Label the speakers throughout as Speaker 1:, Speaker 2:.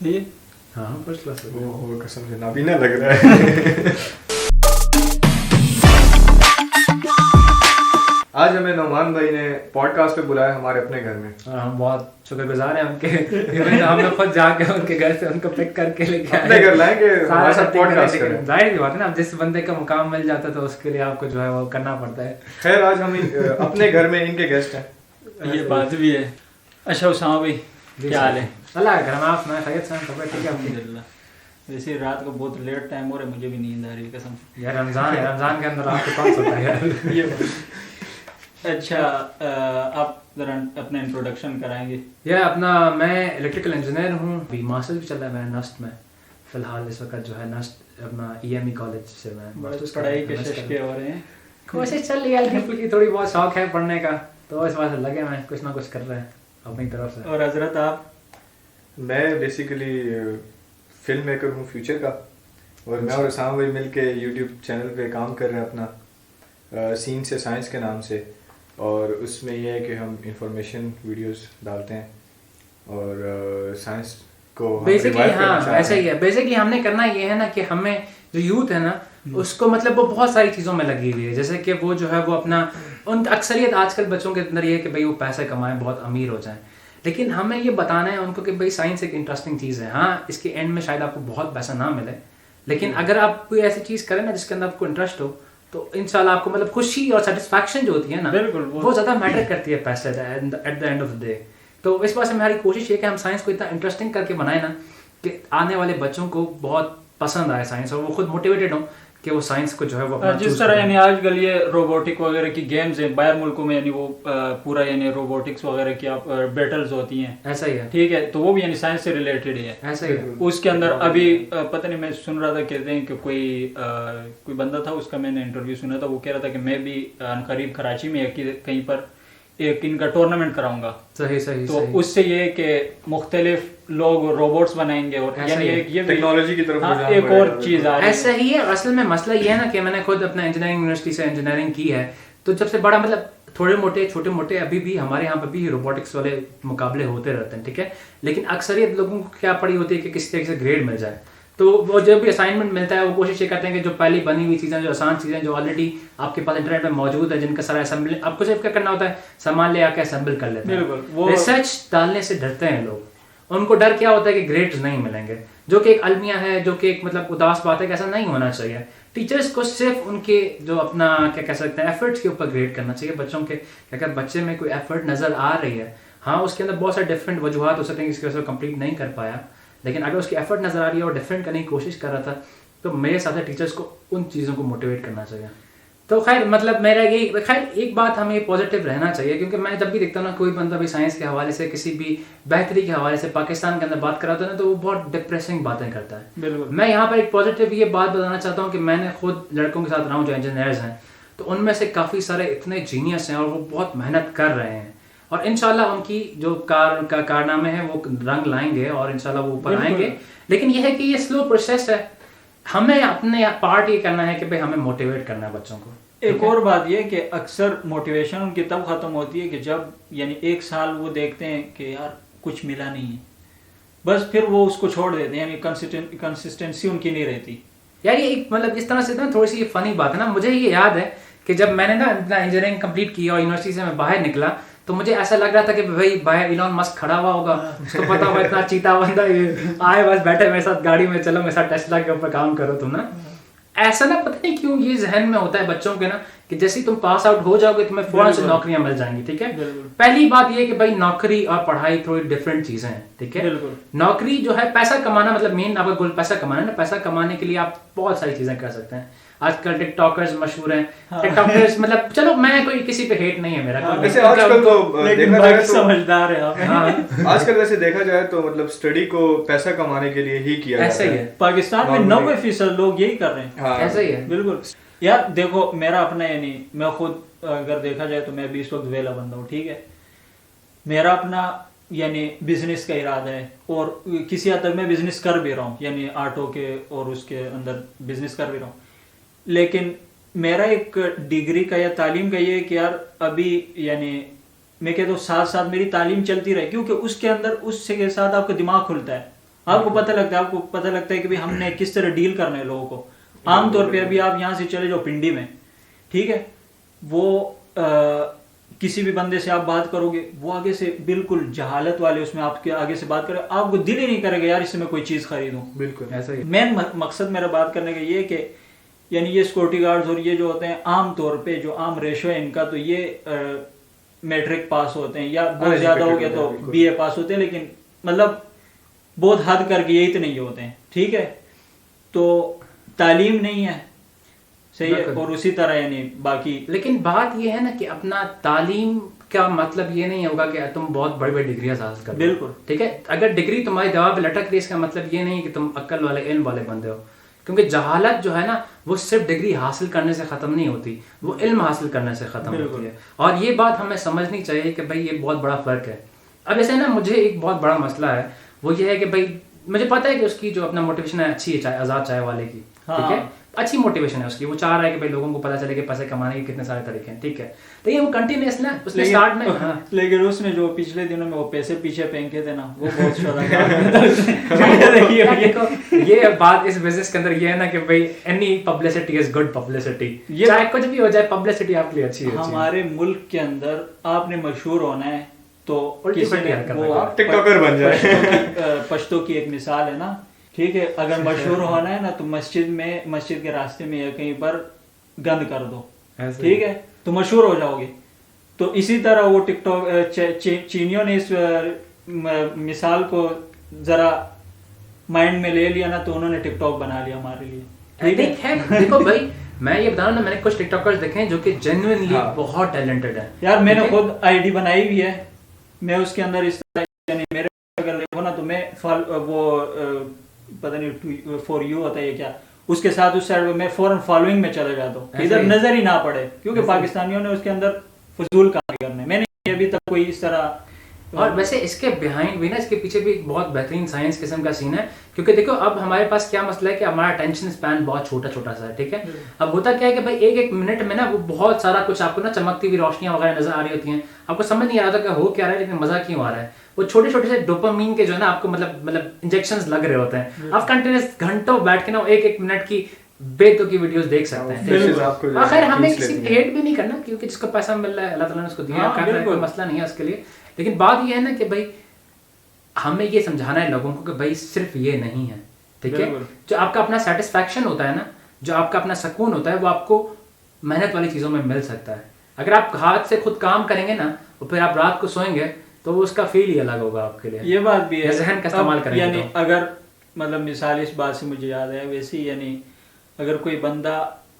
Speaker 1: یہ
Speaker 2: ہاں first class.
Speaker 3: اوہ قسم سے نابینا لگ رہا ہے. آج ہمیں نعمان بھائی نے پوڈ کاسٹ پہ بلایا ہمارے اپنے گھر میں.
Speaker 2: ہم بہت شکر گزار ہیں ان کے. ہم نے خود جا کے ان کے گھر سے ان کو پک کر کے لے کے
Speaker 3: اپنے گھر لائیں گے ہمارے ساتھ پوڈ کاسٹ کریں.
Speaker 2: ظاہر سی بات ہے نا, اب جس بندے کا مقام مل جاتا ہے تو اس کے لیے آپ کو جو ہے وہ کرنا پڑتا ہے.
Speaker 3: خیر آج ہم اپنے گھر میں ان کے گیسٹ ہیں.
Speaker 1: یہ بات بھی ہے. اچھا اسامہ بھائی کیا حال ہے؟
Speaker 2: اللہ کا کرم. آپ سنائیں خیریت سے ہیں؟ خبر ٹھیک ہے آپ کی؟
Speaker 1: الحمدللہ. ویسے رات کو بہت لیٹ ٹائم ہو رہا ہے, مجھے بھی نیند آ رہی ہے قسم سے.
Speaker 2: یار رمضان ہے, رمضان کے اندر آپ کے پاس ہوتا ہے یار.
Speaker 1: یہ اچھا آپ ذرا اپنا انٹروڈکشن کرائیں گے.
Speaker 2: یہ اپنا میں الیکٹریکل انجینئر ہوں, ابھی ماسٹر بھی چل رہا ہے میرا نسٹ میں. فی الحال اس وقت جو ہے نسٹ اپنا ای ایم ای کالج سے میں
Speaker 1: پڑھائی کے ششکے ہو رہے ہیں.
Speaker 2: کوشش چل رہی ہے, ہلکی پھلکی تھوڑی بہت شوق ہے پڑھنے کا, تو اس وجہ سے لگے میں کچھ نہ کچھ کر رہے ہیں اپنی طرف سے.
Speaker 1: اور حضرت آپ؟
Speaker 3: میں بیسیکلی فلم میکر ہوں فیوچر کا, اور میں اور اسامہ بھائی مل کے یوٹیوب چینل پہ کام کر رہے ہیں اپنا سین سے سائنس کے نام سے. اور اس میں یہ ہے کہ ہم انفارمیشن ویڈیوز ڈالتے ہیں اور سائنس کو
Speaker 2: بیسکلی ہاں ایسا ہی ہے. بیسکلی ہم نے کرنا یہ ہے نا کہ ہمیں جو یوتھ ہے نا اس کو مطلب وہ بہت ساری چیزوں میں لگی ہوئی ہے, جیسے کہ وہ جو ہے وہ اپنا ان اکثریت آج کل بچوں کے اندر یہ ہے کہ بھائی وہ پیسے کمائیں, بہت امیر ہو جائیں. لیکن ہمیں یہ بتانا ہے ان کو کہ بھائی سائنس ایک انٹرسٹنگ چیز ہے. ہاں اس کے اینڈ میں شاید آپ کو بہت پیسہ نہ ملے, لیکن اگر آپ کوئی ایسی چیز کریں نا جس کے اندر آپ کو انٹرسٹ ہو تو انشاءاللہ آپ کو مطلب خوشی اور سیٹسفیکشن جو ہوتی ہے نا وہ زیادہ میٹر کرتی ہے پیسے at the end of the day. تو اس وجہ سے ہماری کوشش یہ کہ ہم سائنس کو اتنا انٹرسٹنگ کر کے بنائیں نا کہ آنے والے بچوں کو بہت پسند آئے سائنس, اور وہ خود موٹیویٹڈ ہوں کہ وہ سائنس کو جو ہے وہ
Speaker 1: جس طرح یعنی آج کل یہ روبوٹک وغیرہ کی گیمز ہیں باہر ملکوں میں, یعنی وہ پورا یعنی روبوٹکس وغیرہ کی بیٹلز ہوتی ہیں,
Speaker 2: ایسا ہی ہے
Speaker 1: ٹھیک ہے, تو وہ بھی یعنی سائنس سے ریلیٹڈ ہی ہے.
Speaker 2: ایسا ہی ہے.
Speaker 1: اس کے اندر ابھی پتہ نہیں میں سن رہا تھا کہتے ہیں کہ کوئی بندہ تھا, اس کا میں نے انٹرویو سنا تھا, وہ کہہ رہا تھا کہ میں بھی قریب کراچی میں کہیں پر ایک ان کا ٹورنامنٹ کراؤں گا.
Speaker 2: صحیح.
Speaker 1: تو اس سے یہ کہ مختلف لوگ روبوٹس بنائیں گے, اور یعنی یہ
Speaker 3: ٹیکنالوجی کی طرف
Speaker 1: ایک اور چیز آ رہی ہے.
Speaker 2: ایسا ہی ہے. اصل میں مسئلہ یہ ہے نا کہ میں نے خود اپنا انجینئرنگ یونیورسٹی سے انجینئرنگ کی ہے, تو جب سے بڑا مطلب تھوڑے موٹے چھوٹے موٹے ابھی بھی ہمارے یہاں پہ بھی روبوٹکس والے مقابلے ہوتے رہتے ہیں, ٹھیک ہے, لیکن اکثریت لوگوں کو کیا پڑی ہوتی ہے کہ کسی طریقے سے گریڈ مل جائے. تو وہ جو بھی اسائنمنٹ ملتا ہے وہ کوشش یہ کرتے ہیں کہ جو پہلی بنی ہوئی چیزیں, جو آسان چیزیں جو آلریڈی آپ کے پاس انٹرنیٹ میں موجود ہے, جن کا سارا اسمبل آپ کو صرف کیا کرنا ہوتا ہے, سامان لے آ کے اسمبل کر لیتے ہیں. ریسرچ ڈالنے سے ڈرتے ہیں لوگ, ان کو ڈر کیا ہوتا ہے کہ گریڈز نہیں ملیں گے, جو کہ ایک المیہ ہے, جو کہ ایک مطلب اداس بات ہے کہ ایسا نہیں ہونا چاہیے. ٹیچرس کو صرف ان کے جو اپنا کیا کہہ سکتے ہیں ایفرٹس کے اوپر گریڈ کرنا چاہیے بچوں کے. اگر بچے میں کوئی ایفرٹ نظر آ رہی ہے, ہاں اس کے اندر بہت سارے ڈفرینٹ وجوہات ہو سکتے ہیں اس کی وجہ سے کمپلیٹ نہیں کر پایا, لیکن اگر اس کی ایفرٹ نظر آ رہی ہے اور ڈفرینٹ کرنے کی کوشش کر رہا تھا, تو میرے ساتھ ٹیچرس کو ان چیزوں کو موٹیویٹ کرنا چاہیے. تو خیر مطلب میرا یہی, خیر ایک بات ہمیں پازیٹیو رہنا چاہیے, کیونکہ میں جب بھی دیکھتا ہوں نا کوئی بندہ بھی سائنس کے حوالے سے کسی بھی بہتری کے حوالے سے پاکستان کے اندر بات کراتا ہے نا, تو وہ بہت ڈپریسنگ باتیں کرتا ہے.
Speaker 1: بالکل.
Speaker 2: میں یہاں پر ایک پازیٹیو یہ بات بتانا چاہتا ہوں کہ میں نے خود لڑکوں کے ساتھ رہا ہوں جو انجینئرز ہیں, تو ان میں سے کافی سارے اتنے جینیس ہیں اور وہ بہت محنت کر رہے ہیں, اور انشاءاللہ ان کی جو کارنامے ہیں وہ رنگ لائیں گے اور انشاءاللہ وہ اوپر آئیں گے. لیکن یہ ہے کہ یہ سلو پروسیس ہے, ہمیں اپنے پارٹ یہ کرنا ہے کہ بھائی ہمیں موٹیویٹ کرنا ہے بچوں کو.
Speaker 1: ایک اور بات یہ کہ اکثر موٹیویشن ان کی تب ختم ہوتی ہے کہ جب یعنی ایک سال وہ دیکھتے ہیں کہ یار کچھ ملا نہیں ہے, بس پھر وہ اس کو چھوڑ دیتے ہیں, یعنی کنسسٹنسی ان کی نہیں رہتی.
Speaker 2: یار یہ ایک مطلب اس طرح سے نا تھوڑی سی فنی بات ہے نا, مجھے یہ یاد ہے کہ جب میں نے نا اپنا انجینئرنگ کمپلیٹ کی اور یونیورسٹی سے میں باہر نکلا, تو مجھے ایسا لگ رہا تھا کہ بھائی باہر ایلون مسک کھڑا ہوا ہوگا, اس کو پتا ہوگا اتنا چیتا بندہ یہ آئے بس بیٹھے میرے ساتھ گاڑی میں, چلو میرے ساتھ ٹیسلا کے اوپر کام کرو تم نا. ایسا نا پتہ نہیں کیوں یہ ذہن میں ہوتا ہے بچوں کے نا کہ جیسے تم پاس آؤٹ ہو جاؤ گے تمہیں فوراً سے نوکریاں مل جائیں گی, ٹھیک ہے. پہلی بات یہ کہ بھائی نوکری اور پڑھائی تھوڑی ڈفرینٹ چیزیں ہیں, ٹھیک ہے. نوکری جو ہے پیسہ کمانا, مطلب مین آپ کا گول پیسہ کمانا ہے نا, پیسہ کمانے کے لیے آپ بہت ساری چیزیں کر سکتے ہیں. آج کل ٹک ٹاکرز مشہور ہیں, ٹک ٹاکرز مطلب چلو میں کوئی کسی پہ ہیٹ نہیں ہے میرا,
Speaker 3: ویسے آج کل تو دیکھا جائے تو
Speaker 1: سمجھدار ہے آپ.
Speaker 3: آج کل ویسے دیکھا جائے تو مطلب اسٹڈی کو پیسہ کمانے کے لیے ہی کیا جاتا ہے.
Speaker 2: ایسا ہی ہے
Speaker 1: پاکستان میں 90% لوگ یہی کر رہے ہیں.
Speaker 2: ایسا ہی ہے
Speaker 1: بالکل. یار دیکھو میرا اپنا یعنی میں خود اگر دیکھا جائے تو میں بھی اس وقت ویلا بندہ ہوں, ٹھیک ہے. میرا اپنا یعنی بزنس کا ارادہ ہے, اور کسی حد تک میں بزنس کر بھی رہا ہوں, یعنی آٹو کے اور اس کے اندر بزنس کر بھی رہا ہوں. لیکن میرا ایک ڈگری کا یا تعلیم کا یہ ہے کہ یار ابھی یعنی میں کہتا ہوں ساتھ ساتھ میری تعلیم چلتی رہے, کیونکہ اس کے اندر اس کے ساتھ آپ کا دماغ کھلتا ہے, آپ کو پتہ لگتا ہے کہ ہم نے کس طرح ڈیل کرنا ہے لوگوں کو. عام طور پہ ابھی آپ یہاں سے چلے جاؤ پنڈی میں, ٹھیک ہے, وہ کسی بھی بندے سے آپ بات کرو گے, وہ آگے سے بالکل جہالت والے اس میں آپ کے آگے سے بات کرے, آپ کو دل ہی نہیں کرے گا یار اس سے میں کوئی چیز خریدوں.
Speaker 3: بالکل
Speaker 2: ایسا ہی.
Speaker 1: مین مقصد میرا بات کرنے کا یہ کہ یعنی یہ سیکورٹی گارڈز اور یہ جو ہوتے ہیں عام طور پہ جو عام ریشو ہے ان کا, تو یہ میٹرک پاس ہوتے ہیں یا بہت زیادہ ہو گیا تو بی اے پاس ہوتے ہیں, لیکن مطلب بہت حد کر کے یہی تو نہیں ہوتے ہیں, ٹھیک ہے. تو تعلیم نہیں ہے, صحیح ہے, اور اسی طرح یعنی باقی.
Speaker 2: لیکن بات یہ ہے نا کہ اپنا تعلیم کا مطلب یہ نہیں ہوگا کہ تم بہت بڑی بڑی ڈگریاں حاصل کرو.
Speaker 1: بالکل
Speaker 2: ٹھیک ہے, اگر ڈگری تمہاری دوا پہ لٹک رہی اس کا مطلب یہ نہیں کہ تم عقل والے علم والے بندے ہو, کیونکہ جہالت جو ہے نا وہ صرف ڈگری حاصل کرنے سے ختم نہیں ہوتی, وہ علم حاصل کرنے سے ختم ہوتی ہے. اور یہ بات ہمیں سمجھنی چاہیے کہ بھائی یہ بہت بڑا فرق ہے. اب جیسے نا مجھے ایک بہت بڑا مسئلہ ہے, وہ یہ ہے کہ بھائی مجھے پتا ہے کہ اس کی جو اپنا موٹیویشن ہے اچھی ہے, آزاد چائے والے کی, ٹھیک ہے, اچھی موٹیویشن ہے اس کی, وہ چاہ رہا ہے کہ بھائی لوگوں کو پتا چلے کہ پیسے کمانے کے کتنے سارے طریقے ہیں, ٹھیک ہے. تو یہ وہ کنٹینیوس نا اس نے اسٹارٹ میں,
Speaker 1: لیکن اس نے جو پچھلے دنوں میں وہ پیسے پیچھے پھینکے تھے نا, وہ بہت
Speaker 2: یہ بات اس بزنس کے اندر یہ ہے نا کہ بھائی any publicity is good publicity, چاہے کچھ بھی ہو جائے پبلسٹی آپ کے لیے اچھی ہے.
Speaker 1: ہمارے ملک کے اندر آپ نے مشہور ہونا ہے تو کسی نے
Speaker 3: ٹک ٹاکر بن جائے.
Speaker 1: پشتو کی ایک مثال ہے نا, ٹھیک ہے, اگر مشہور ہونا ہے نا تو مسجد کے راستے میں یا کہیں پر گند کر دو, ٹھیک ہے, تو مشہور ہو جاؤ گے. تو اسی طرح وہ ٹک ٹاک چینیوں نے اس مثال کو ذرا مائنڈ میں لے لیا نا, تو انہوں نے ٹک ٹاک بنا لیا ہمارے لیے.
Speaker 2: ٹھیک ہے, دیکھو بھائی میں یہ بتاؤں نا, میں نے کچھ ٹک ٹاکرز دیکھے ہیں جو کہ جینوئنلی بہت ٹیلنٹڈ ہیں
Speaker 1: یار. میں نے خود آئی ڈی بنائی ہوئی ہے, میں اس کے اندر اس طرح یعنی میرے اگر دیکھو نا تو میں وہ پتہ نہیں فور یو ہوتا ہے یہ کیا, اس کے ساتھ اس سائڈ میں فوراً فالوئنگ میں چلا جاتا ہوں, ادھر نظر ہی نہ پڑے, کیونکہ پاکستانیوں نے اس کے اندر فضول کام کرنے. میں نے ابھی تک کوئی اس طرح.
Speaker 2: اور ویسے اس کے بیہائنڈ بھی نا, اس کے پیچھے بھی بہت بہترین سائنس قسم کا سین ہے, کیونکہ دیکھو اب ہمارے پاس کیا مسئلہ ہے کہ ہمارا اٹینشن اسپین بہت چھوٹا سا ہے, ٹھیک ہے. اب ہوتا کیا ہے کہ بھائی ایک منٹ میں نا وہ بہت سارا کچھ آپ کو نا چمکتی ہوئی روشنیاں وغیرہ نظر آ رہی ہوتی ہیں, آپ کو سمجھ نہیں آ رہا تھا کہ ہو کیا رہا ہے, لیکن مزہ کیوں آ رہا ہے. وہ چھوٹے سے ڈوپامین کے جو ہے نا آپ کو مطلب انجیکشنز لگ رہے ہوتے ہیں, آپ کنٹینیوس گھنٹوں بیٹھ کے نا ایک منٹ کی بے تو کی ویڈیوز دیکھ سکتے ہیں. آخر ہمیں کسی کو ہیٹ بھی نہیں کرنا, کیونکہ جس کو پیسہ مل رہا ہے اللہ تعالیٰ نے اس کو دیا, کوئی مسئلہ نہیں ہے اس کے لیے. لیکن بات یہ ہے نا کہ بھائی ہمیں یہ سمجھانا ہے لوگوں کو کہ بھائی صرف یہ نہیں ہے, ٹھیک ہے. جو آپ کا اپنا سیٹسفیکشن ہوتا ہے نا, جو آپ کا اپنا سکون ہوتا ہے, وہ آپ کو محنت والی چیزوں میں مل سکتا ہے. اگر آپ ہاتھ سے خود کام کریں گے نا اور پھر آپ رات کو سوئیں گے تو اس کا فیل ہی الگ ہوگا آپ کے لیے.
Speaker 1: یہ بات بھی ہے,
Speaker 2: ذہن کا استعمال کریں گے.
Speaker 1: یعنی اگر مطلب مثال اس بات سے مجھے یاد ہے ویسے, یعنی اگر کوئی بندہ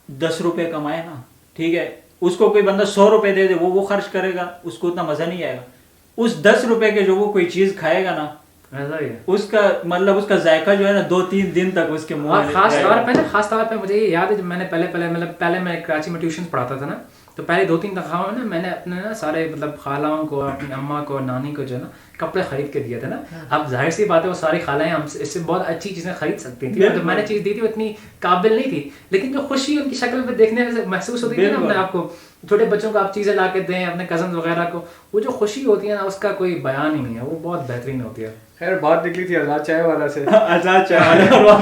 Speaker 1: 10 روپے کمائے نا, ٹھیک ہے, اس کو کوئی بندہ 100 روپے دے دے, وہ خرچ کرے گا, اس کو اتنا مزہ نہیں آئے گا. اس 10 روپے کے جو وہ کوئی چیز کھائے گا نا, اس کا مطلب اس کا ذائقہ جو ہے نا 2-3 دن تک اس کے منہ میں.
Speaker 2: خاص طور پہ مجھے یہ یاد ہے جب میں نے پہلے میں کراچی میں ٹیوشن پڑھاتا تھا نا, تو پہلے 2-3 تنخواہوں میں نا میں نے اپنے نا سارے مطلب خالوں کو, اپنی اماں کو, نانی کو جو ہے نا کپڑے خرید کے دیے تھے نا. اب ظاہر سی بات ہے وہ ساری خالائیں ہم اس سے بہت اچھی چیزیں خرید سکتی تھیں, جو میں نے چیز دی تھی وہ اتنی قابل نہیں تھی, لیکن جو خوشی ان کی شکل پہ دیکھنے سے محسوس ہوتی تھی نا اپنے آپ کو, چھوٹے بچوں کو آپ چیزیں لا کے دیں, اپنے کزن وغیرہ کو, وہ جو خوشی ہوتی ہے نا اس کا کوئی بیان ہی نہیں ہے, وہ بہت بہترین ہوتی ہے.
Speaker 3: خیر بات نکلی تھی آزاد چائے والا سے,
Speaker 1: آزاد چائے والا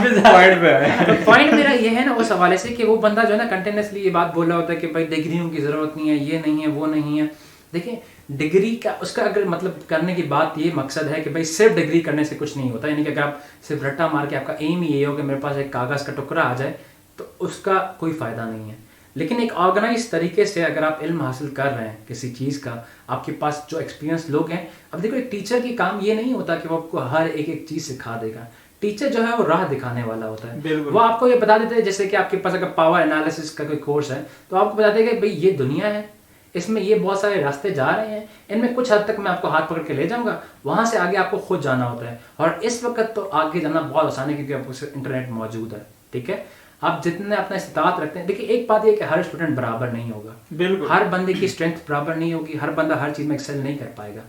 Speaker 2: پوائنٹ میرا یہ ہے نا اس حوالے سے کہ وہ بندہ جو ہے نا کنٹینیوسلی یہ بات بول رہا ہوتا ہے کہ بھائی ڈگریوں کی ضرورت نہیں ہے, یہ نہیں ہے, وہ نہیں ہے. دیکھیں ڈگری کا اس کا اگر مطلب کرنے کی بات یہ مقصد ہے کہ بھائی صرف ڈگری کرنے سے کچھ نہیں ہوتا, یعنی کہ اگر آپ صرف رٹا مار کے آپ کا ایم ہی یہ ہو کہ میرے پاس ایک کاغذ کا ٹکڑا آ جائے تو اس کا کوئی فائدہ نہیں ہے. لیکن ایک آرگنائز طریقے سے اگر آپ علم حاصل کر رہے ہیں کسی چیز کا, آپ کے پاس جو ایکسپیرینس لوگ ہیں, اب دیکھو ایک ٹیچر کی کام یہ نہیں ہوتا کہ وہ آپ کو ہر ایک چیز سکھا دے گا. ٹیچر جو ہے وہ راہ دکھانے والا ہوتا ہے, وہ آپ کو یہ بتا دیتے ہیں, جیسے کہ آپ کے پاس اگر پاور انالیسس کا کوئی کورس ہے تو آپ کو بتاتے ہیں کہ بھائی یہ دنیا ہے, اس میں یہ بہت سارے راستے جا رہے ہیں, ان میں کچھ حد تک میں آپ کو ہاتھ پکڑ کے لے جاؤں گا, وہاں سے آگے آپ کو خود جانا ہوتا ہے. اور اس وقت تو آگے جانا بہت آسان ہے کیونکہ آپ کو انٹرنیٹ موجود ہے, ٹھیک ہے. آپ جتنے اپنا استطاعت رکھتے ہیں, دیکھیے ایک بات یہ کہ ہر اسٹوڈنٹ برابر نہیں ہوگا, ہر بندے کی اسٹرینتھ برابر نہیں ہوگی, ہر بندہ ہر چیز میں ایکسل نہیں کر پائے گا.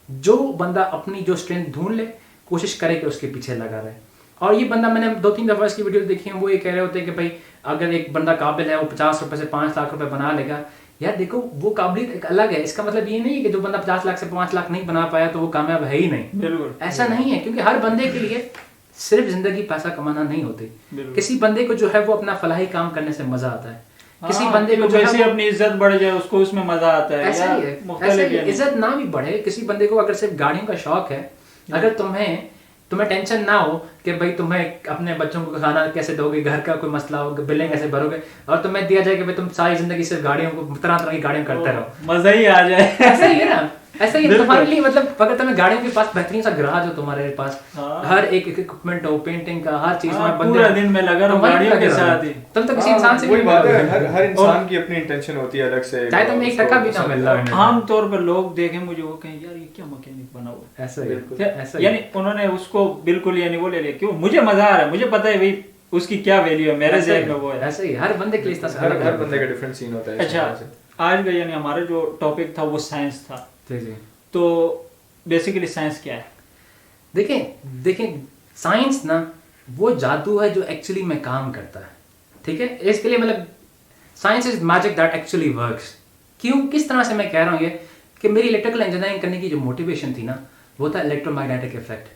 Speaker 2: جو بندہ اپنی جو اسٹرینتھ ڈھونڈ لے کوشش کرے کہ اس کے پیچھے لگا رہے. اور یہ بندہ میں نے 2-3 دفعہ اس کی ویڈیوز دیکھی ہیں, وہ یہ کہہ رہے ہوتے ہیں کہ بھائی اگر ایک بندہ قابل ہے وہ 50 روپے سے 5 لاکھ روپے بنا لے گا. یار دیکھو وہ قابلیت ایک الگ ہے, اس کا مطلب یہ نہیں ہے کہ جو بندہ 50 لاکھ سے 5 لاکھ نہیں بنا پایا تو وہ کامیاب ہے ہی نہیں. ایسا نہیں ہے, کیونکہ ہر بندے کے لیے सिर्फ जिंदगी पैसा कमाना नहीं होती. किसी बंदे को जो है वो अपना फलाही काम करने से मजा आता है. किसी बंदे को जो है
Speaker 1: अपनी इज्जत बढ़ जाए उसको उसमें मजा आता है.
Speaker 2: ऐसा ही है. इज्जत ना भी बढ़े, किसी बंदे को अगर सिर्फ गाड़ियों का शौक है, अगर तुम्हें टेंशन ना हो कि भाई तुम्हें अपने बच्चों को खाना कैसे दोगे, घर का कोई मसला हो, बिलें कैसे भरोगे, और तुम्हें दिया जाए कि भाई तुम सारी जिंदगी सिर्फ गाड़ियों को तरह तरह की गाड़ियां करते रहो,
Speaker 1: मजा ही आ जाए.
Speaker 2: ऐसा ही है ना. ऐसा ही तुम्हारे लिए मतलब अगर तुम्हें गाड़ियों के पास बेहतरीन सा गैराज हो, तुम्हारे पास हर एक इक्विपमेंट हो, पेंटिंग का हर चीज में
Speaker 1: पूरा दिन में लगा रहो गाड़ियों के साथ ही,
Speaker 2: तुम तो किसी इंसान से
Speaker 3: वही बात है. हर इंसान की अपनी इंटेंशन होती है अलग से,
Speaker 2: चाहे तुम्हें 1 टका भी ना मिल रहा है.
Speaker 1: आम तौर पर लोग देखें मुझे वो कहें यार ये क्या मैकेनिक बना हुआ.
Speaker 2: ऐसा
Speaker 1: यानी उन्होंने उसको बिल्कुल यानी वो ले लिया. क्यों? मुझे मजा आ रहा है, मुझे पता है भाई उसकी क्या वैल्यू है, मेरे ज़हन में वो है.
Speaker 2: ऐसे ही हर बंदे के लिए इस तरह
Speaker 3: हर बंदे का डिफरेंट सीन होता है.
Speaker 1: अच्छा, आज का यानी हमारा जो टॉपिक था वो साइंस था.
Speaker 2: जी.
Speaker 1: तो बेसिकली साइंस क्या है?
Speaker 2: देखें साइंस ना वो जादू है जो एक्चुअली में काम करता है. ठीक है, इसके लिए मतलब science is magic that actually works. क्यों, किस तरह से मैं कह रहा हूँ ये कि मेरी इलेक्ट्रिकल इंजीनियरिंग करने की जो मोटिवेशन थी ना, वो था इलेक्ट्रोमैग्नेटिक इफेक्ट.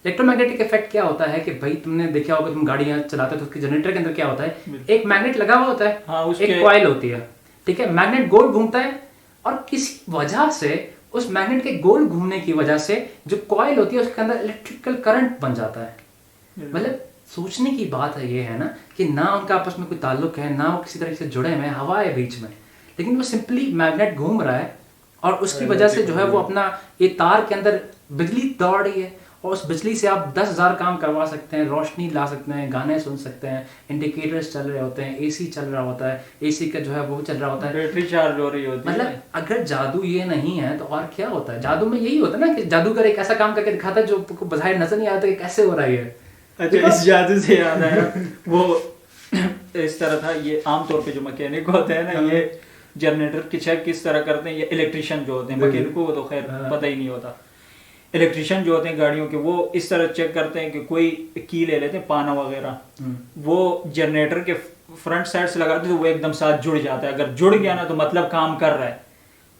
Speaker 2: इलेक्ट्रोमैग्नेटिक इफेक्ट क्या होता है कि भाई तुमने देखा होगा, तुम गाड़ियां चलाते हो तो उसके जनरेटर के अंदर क्या होता है, एक मैग्नेट लगा हुआ होता है.
Speaker 1: हाँ,
Speaker 2: एक कॉइल होती है. ठीक है, मैग्नेट गोल घूमता है और किसी वजह से उस मैग्नेट के गोल घूमने की वजह से जो कॉइल होती है उसके अंदर इलेक्ट्रिकल करंट बन जाता है. मतलब सोचने की बात है ये है ना कि ना उनका आपस में कोई ताल्लुक है, ना वो किसी तरह से जुड़े हुए हैं, हवा है बीच में, लेकिन वो सिंपली मैग्नेट घूम रहा है और उसकी वजह से जो है वो अपना ये तार के अंदर बिजली दौड़ रही है और उस बिजली से आप 10,000 काम करवा सकते हैं, रोशनी ला सकते हैं, गाने सुन सकते हैं, इंडिकेटर्स चल रहे होते हैं, एसी चल रहा होता है, एसी का जो है वो चल रहा होता है,
Speaker 1: बैटरी चार्ज हो रही होती है.
Speaker 2: मतलब अगर जादू ये नहीं है तो और क्या होता है. जादू में यही होता है ना कि जादूगर एक ऐसा काम करके दिखाता है जो बाहर नजर नहीं आता कि कैसे हो रहा है.
Speaker 1: अच्छा, इस जादू से याद आया वो इस तरह था. ये आमतौर पे जो मैकेनिक होते हैं ना, ये जनरेटर की चेक किस तरह करते हैं, ये इलेक्ट्रिशियन जो होते हैं, मैकेनिक को तो खैर पता ही नहीं होता. इलेक्ट्रिशियन जो होते हैं गाड़ियों के, वो इस तरह चेक करते हैं कि कोई की ले लेते हैं पाना वगैरह, वो जनरेटर के फ्रंट साइड से लगाते तो वो एकदम साथ जुड़ जाता है. अगर जुड़ गया ना तो मतलब काम कर रहा है,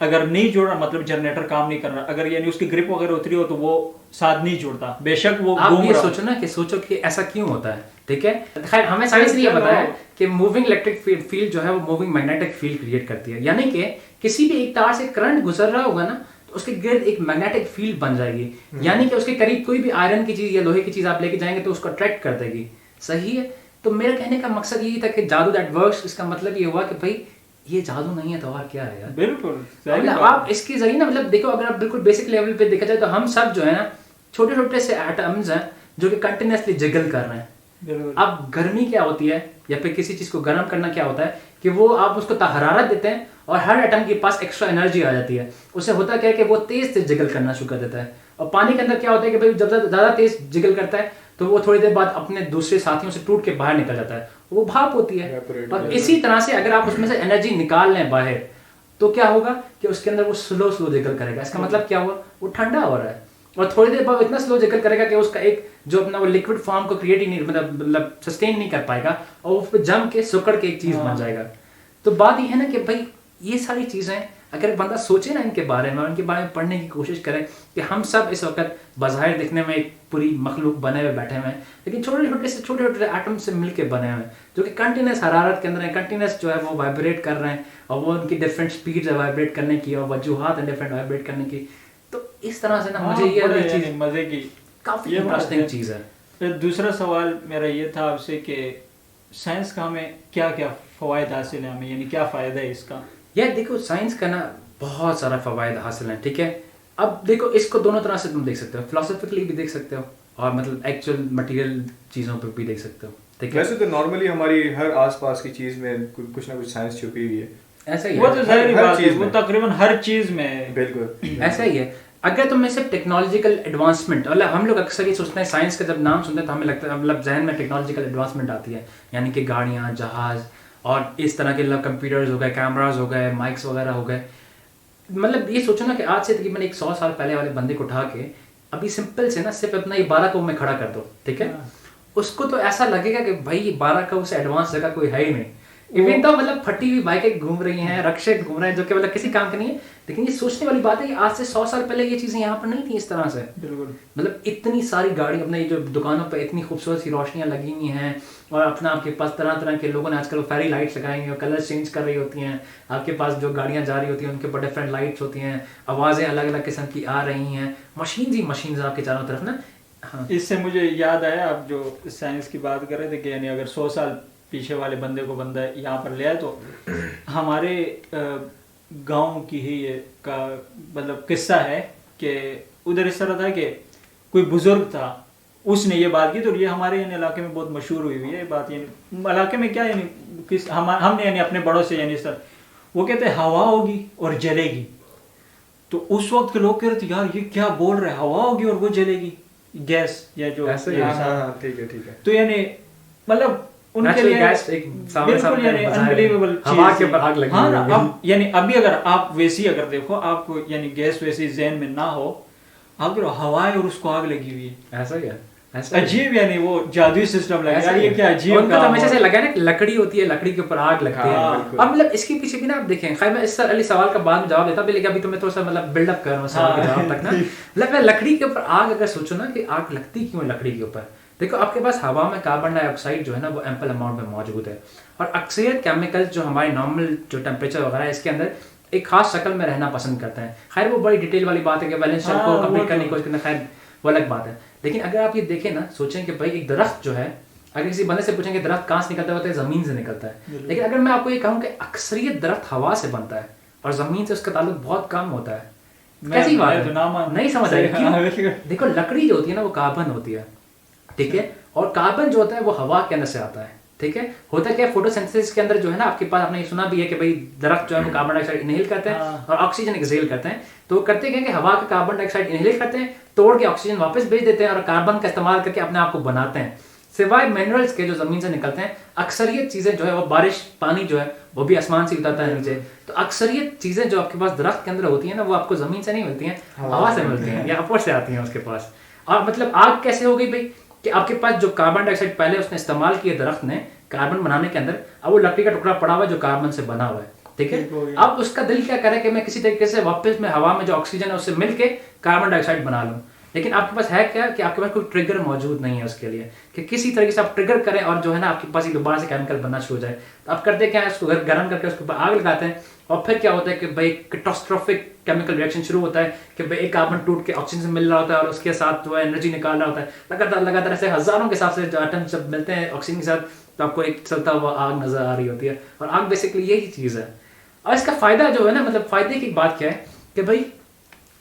Speaker 1: अगर नहीं जुड़ रहा मतलब जनरेटर काम नहीं कर रहा. अगर यानी उसकी ग्रिप वगैरह उतरी हो तो वो साथ नहीं जुड़ता, बेशक वो
Speaker 2: आप ये सोचो ना कि सोचो कि ऐसा क्यों होता है. ठीक है, खैर हमें साइंस ने ये बताया कि मूविंग इलेक्ट्रिक फील्ड जो है वो मूविंग मैग्नेटिक फील्ड क्रिएट करती है. यानी कि किसी भी एक तार से करंट गुजर रहा होगा ना तो उसके गिर्द एक मैग्नेटिक फील्ड बन जाएगी. यानी कि उसके करीब कोई भी आयरन की चीज या लोहे की चीज आप लेके जाएंगे तो उसको अट्रैक्ट कर देगी. सही है. तो मेरे कहने का मकसद यही था कि जादू दैट वर्क्स, इसका मतलब ये हुआ कि भाई ये जादू नहीं है तो और क्या है यार.
Speaker 1: बिल्कुल.
Speaker 2: मतलब आप इसके जरिए ना मतलब देखो, अगर आप बिल्कुल बेसिक लेवल पे देखा जाए तो हम सब जो है ना छोटे छोटे से एटम्स हैं जो कि कंटिन्यूसली जिगल कर रहे हैं. अब गर्मी क्या होती है या फिर किसी चीज को गर्म करना क्या होता है कि वो आप उसको हरारत देते हैं और हर एटम के पास एक्स्ट्रा एनर्जी आ जाती है. उससे होता क्या है कि वो तेज तेज जिगल करना शुरू कर देता है. और पानी के अंदर क्या होता है कि भाई जब ज्यादा तेज जिगल करता है तो वो थोड़ी देर बाद अपने दूसरे साथियों से टूट के बाहर निकल जाता है, वो भाप होती है. और इसी तरह से अगर आप उसमें से एनर्जी निकाल लें बाहर तो क्या होगा कि उसके अंदर वो स्लो स्लो जिगल करेगा. इसका मतलब क्या हुआ, वो ठंडा हो रहा है और थोड़ी देर बाद इतना स्लो जिगल करेगा कि उसका एक जो अपना वो लिक्विड फॉर्म को क्रिएट ही नहीं मतलब सस्टेन नहीं कर पाएगा और उस पर जम के सुकड़ के एक चीज बन जाएगा. तो बात ये है ना कि भाई ये सारी चीजें अगर बंदा सोचे ना इनके बारे में, उनके बारे में पढ़ने की कोशिश करे कि हम सब इस वक्त बाहर दिखने में एक पूरी मखलूक बने हुए बैठे हुए हैं, लेकिन छोटे छोटे एटम से मिलके बने हुए हैं जो कि कंटिन्यूस हरारत के अंदर है, कंटिन्यूस जो है वो वाइब्रेट कर रहे हैं और वो उनकी डिफरेंट स्पीड है वाइब्रेट करने की और वजूहात है डिफरेंट वाइब्रेट करने की. तो इस तरह से ना मुझे ये चीज
Speaker 1: मजे की
Speaker 2: काफी इंटरेस्टिंग चीज है.
Speaker 1: फिर दूसरा सवाल मेरा ये था आपसे कि साइंस का हमें क्या क्या फवायद हासिल है, हमें यानी क्या फ़ायदा है इसका?
Speaker 2: यार देखो साइंस का ना बहुत सारा फ़वायद हासिल हैं. ठीक है, अब देखो इसको दोनों तरह से तुम देख सकते हो, फिलोसफिकली भी देख सकते हो और मतलब एक्चुअल मटेरियल चीज़ों पर भी देख सकते हो. ठीक है,
Speaker 3: वैसे तो नॉर्मली हमारी हर आसपास की चीज़ में कुछ ना कुछ साइंस छुपी हुई है.
Speaker 2: ऐसा ही
Speaker 1: वो
Speaker 2: है,
Speaker 1: तो जाहिर बात है, वो तकरीबन हर चीज़ में.
Speaker 3: बिल्कुल
Speaker 2: ऐसा ही है. अगर तुम में सिर्फ टेक्नोलॉजिकल एडवांसमेंट, मतलब हम लोग अक्सर ये सोचते हैं साइंस का जब नाम सुनते हैं तो हमें लगता है मतलब जहन में टेक्नोलॉजिकल एडवांसमेंट आती है, यानी कि गाड़ियाँ, जहाज़ और इस तरह के कंप्यूटर्स हो गए, कैमराज हो गए, माइक्स वगैरह हो गए. मतलब ये सोचो ना कि आज से तकरीबन 100 साल पहले वाले बंदे को उठा के अभी सिंपल से ना सिर्फ अपना ये 12 कौ में खड़ा कर दो. ठीक है, उसको तो ऐसा लगेगा कि भाई ये 12 कौ से एडवांस जगह कोई है ही नहीं. इवन तो मतलब फटी हुई बाइकें घूम रही हैं, रक्षे घूम रहे हैं जो कि मतलब किसी काम के नहीं है, लेकिन ये सोचने वाली बात है कि आज से 100 साल पहले ये चीजें यहाँ पर नहीं थी इस तरह से।
Speaker 1: बिल्कुल,
Speaker 2: मतलब इतनी सारी गाड़ी अपने जो दुकानों पे इतनी खूबसूरत सी रोशनियां लगी हुई हैं, और अपना आपके पास तरह तरह के लोगों ने आजकल फेरी लाइट्स लगाई हैं, कलर चेंज कर रही होती हैं, आपके पास जो गाड़ियां जा रही होती हैं उनके ऊपर डिफरेंट लाइट्स होती हैं, आवाज़ें अलग अलग किस्म की आ रही हैं, मशीन ही मशीन आपके चारों तरफ ना। हाँ,
Speaker 1: इससे मुझे याद आया, आप जो साइंस की बात कर रहे थे कि यानी अगर 100 साल पीछे वाले बंदे को बंदा यहाँ पर ले आए, तो हमारे गांव की ही ये का मतलब किस्सा है कि उधर इस तरह था कि कोई बुजुर्ग था, उसने ये बात की, तो ये हमारे यानी इलाके में बहुत मशहूर हुई है बात। यानी इलाके में क्या यानी हमने यानी अपने बड़ों से यानी सर वो कहते हैं हवा होगी और जलेगी, तो उस वक्त के लोग कह रहे थे यार ये क्या बोल रहे हैं, हवा होगी और वो जलेगी, गैस या जो
Speaker 3: ठीक है।
Speaker 1: तो यानी मतलब उनके लिए बिल्कुल यानी अनबिलीवेबल
Speaker 2: हवा के ऊपर आग लगी।
Speaker 1: हाँ ना, अब यानी अभी अगर आप वैसी अगर देखो, आपको यानी गैस वैसी ज़हन में ना हो, आप कह हवा है और उसको आग लगी हुई है,
Speaker 2: ऐसा ही है,
Speaker 1: अजीब यानी वो जादुई सिस्टम लगा यार, ये क्या अजीब
Speaker 2: उनका तो हमेशा से लगा है ना, लकड़ी होती है, लकड़ी के ऊपर आग लगती है। अब मतलब इसके पीछे भी ना आप देखें, खैर मैं इस वाले सवाल का बाद में जवाब देता हूं, लेकिन अभी तो मैं थोड़ा सा मतलब बिल्डअप कर रहा हूं सवाल के जवाब तक ना। मतलब मैं लकड़ी के ऊपर आग अगर सोचो ना कि आग लगती क्यों है लकड़ी के ऊपर, देखो आपके पास हवा में कार्बन डाइऑक्साइड जो है ना वो एम्पल अमाउंट में मौजूद है, और अक्सर केमिकल्स जो हमारे नॉर्मल जो टेम्परेचर वगैरह है इसके अंदर एक खास शक्ल में रहना पसंद करते हैं। खैर वो बड़ी डिटेल वाली बात है कि बैलेंस शेल को कंप्लीट करने की कोशिश करना, खैर वो अलग बात है। लेकिन अगर आप ये देखें ना, सोचें कि भाई एक दरख्त जो है, अगर किसी बंदे से पूछेंगे दरख्त कहाँ से निकलता है, जमीन से निकलता है। लेकिन अगर मैं आपको ये कहूँ कि अक्सरियत दरख्त हवा से बनता है और जमीन से उसका ताल्लुक बहुत कम होता है, कैसी बात है, नहीं समझ आएगी क्यों? देखो लकड़ी जो होती है ना वो कार्बन होती है, ठीक है, और कार्बन जो होता है वो हवा के अंदर से आता है, ठीक है। होता क्या है, फोटोसिंथेसिस के अंदर जो है ना, आपके पास आपने सुना भी है कि भाई दरख्त जो है वो कार्बन डाइऑक्साइड इनहेल करते हैं और ऑक्सीजन एक्सहेल करते हैं। तो करते क्या है कि हवा का कार्बन डाइऑक्साइड इनहेल करते हैं, तोड़ के ऑक्सीजन वापस भेज देते हैं और कार्बन का इस्तेमाल करके अपने आप को बनाते हैं। सिवाय मिनरल्स के जो जमीन से निकलते हैं, अक्सरियत चीजें जो है वो बारिश पानी जो है वो भी आसमान से उतरता है नीचे। तो अक्सरियत चीजें जो आपके पास दरख्त के अंदर होती है ना, वो आपको जमीन से नहीं मिलती हैं, हवा से मिलती हैं या ऊपर से आती हैं उसके पास। और मतलब आग कैसे हो गई भाई, कि आपके पास जो कार्बन डाइऑक्साइड पहले उसने इस्तेमाल किया दरख्त ने कार्बन बनाने के अंदर, अब वो लकड़ी का टुकड़ा पड़ा हुआ है जो कार्बन से बना हुआ है, ठीक है। अब उसका दिल क्या करे कि मैं किसी तरीके से वापस में हवा में जो ऑक्सीजन है उससे मिलके कार्बन डाइऑक्साइड बना लूं। लेकिन आपके पास है क्या कि आपके पास कोई ट्रिगर मौजूद नहीं है उसके लिए कि किसी तरीके से आप ट्रिगर करें और जो है ना आपके पास दोबारा से केमिकल बनना शुरू हो जाए। तो आप करते क्या है, उसको गर्म करके उसके ऊपर आग लगाते हैं और फिर क्या होता है कि भाई कैटास्ट्रोफिक केमिकल रिएक्शन शुरू होता है कि भाई एक कार्बन टूट के ऑक्सीजन मिल रहा होता है और उसके साथ जो है एनर्जी निकाल रहा होता है, लगातार ऐसे हजारों के हिसाब से जो एटम्स जब मिलते हैं ऑक्सीजन के साथ, तो आपको एक चलता हुआ आग नजर आ रही होती है। और आग बेसिकली यही चीज है। और इसका फायदा जो है ना, मतलब फायदे की बात क्या है कि भाई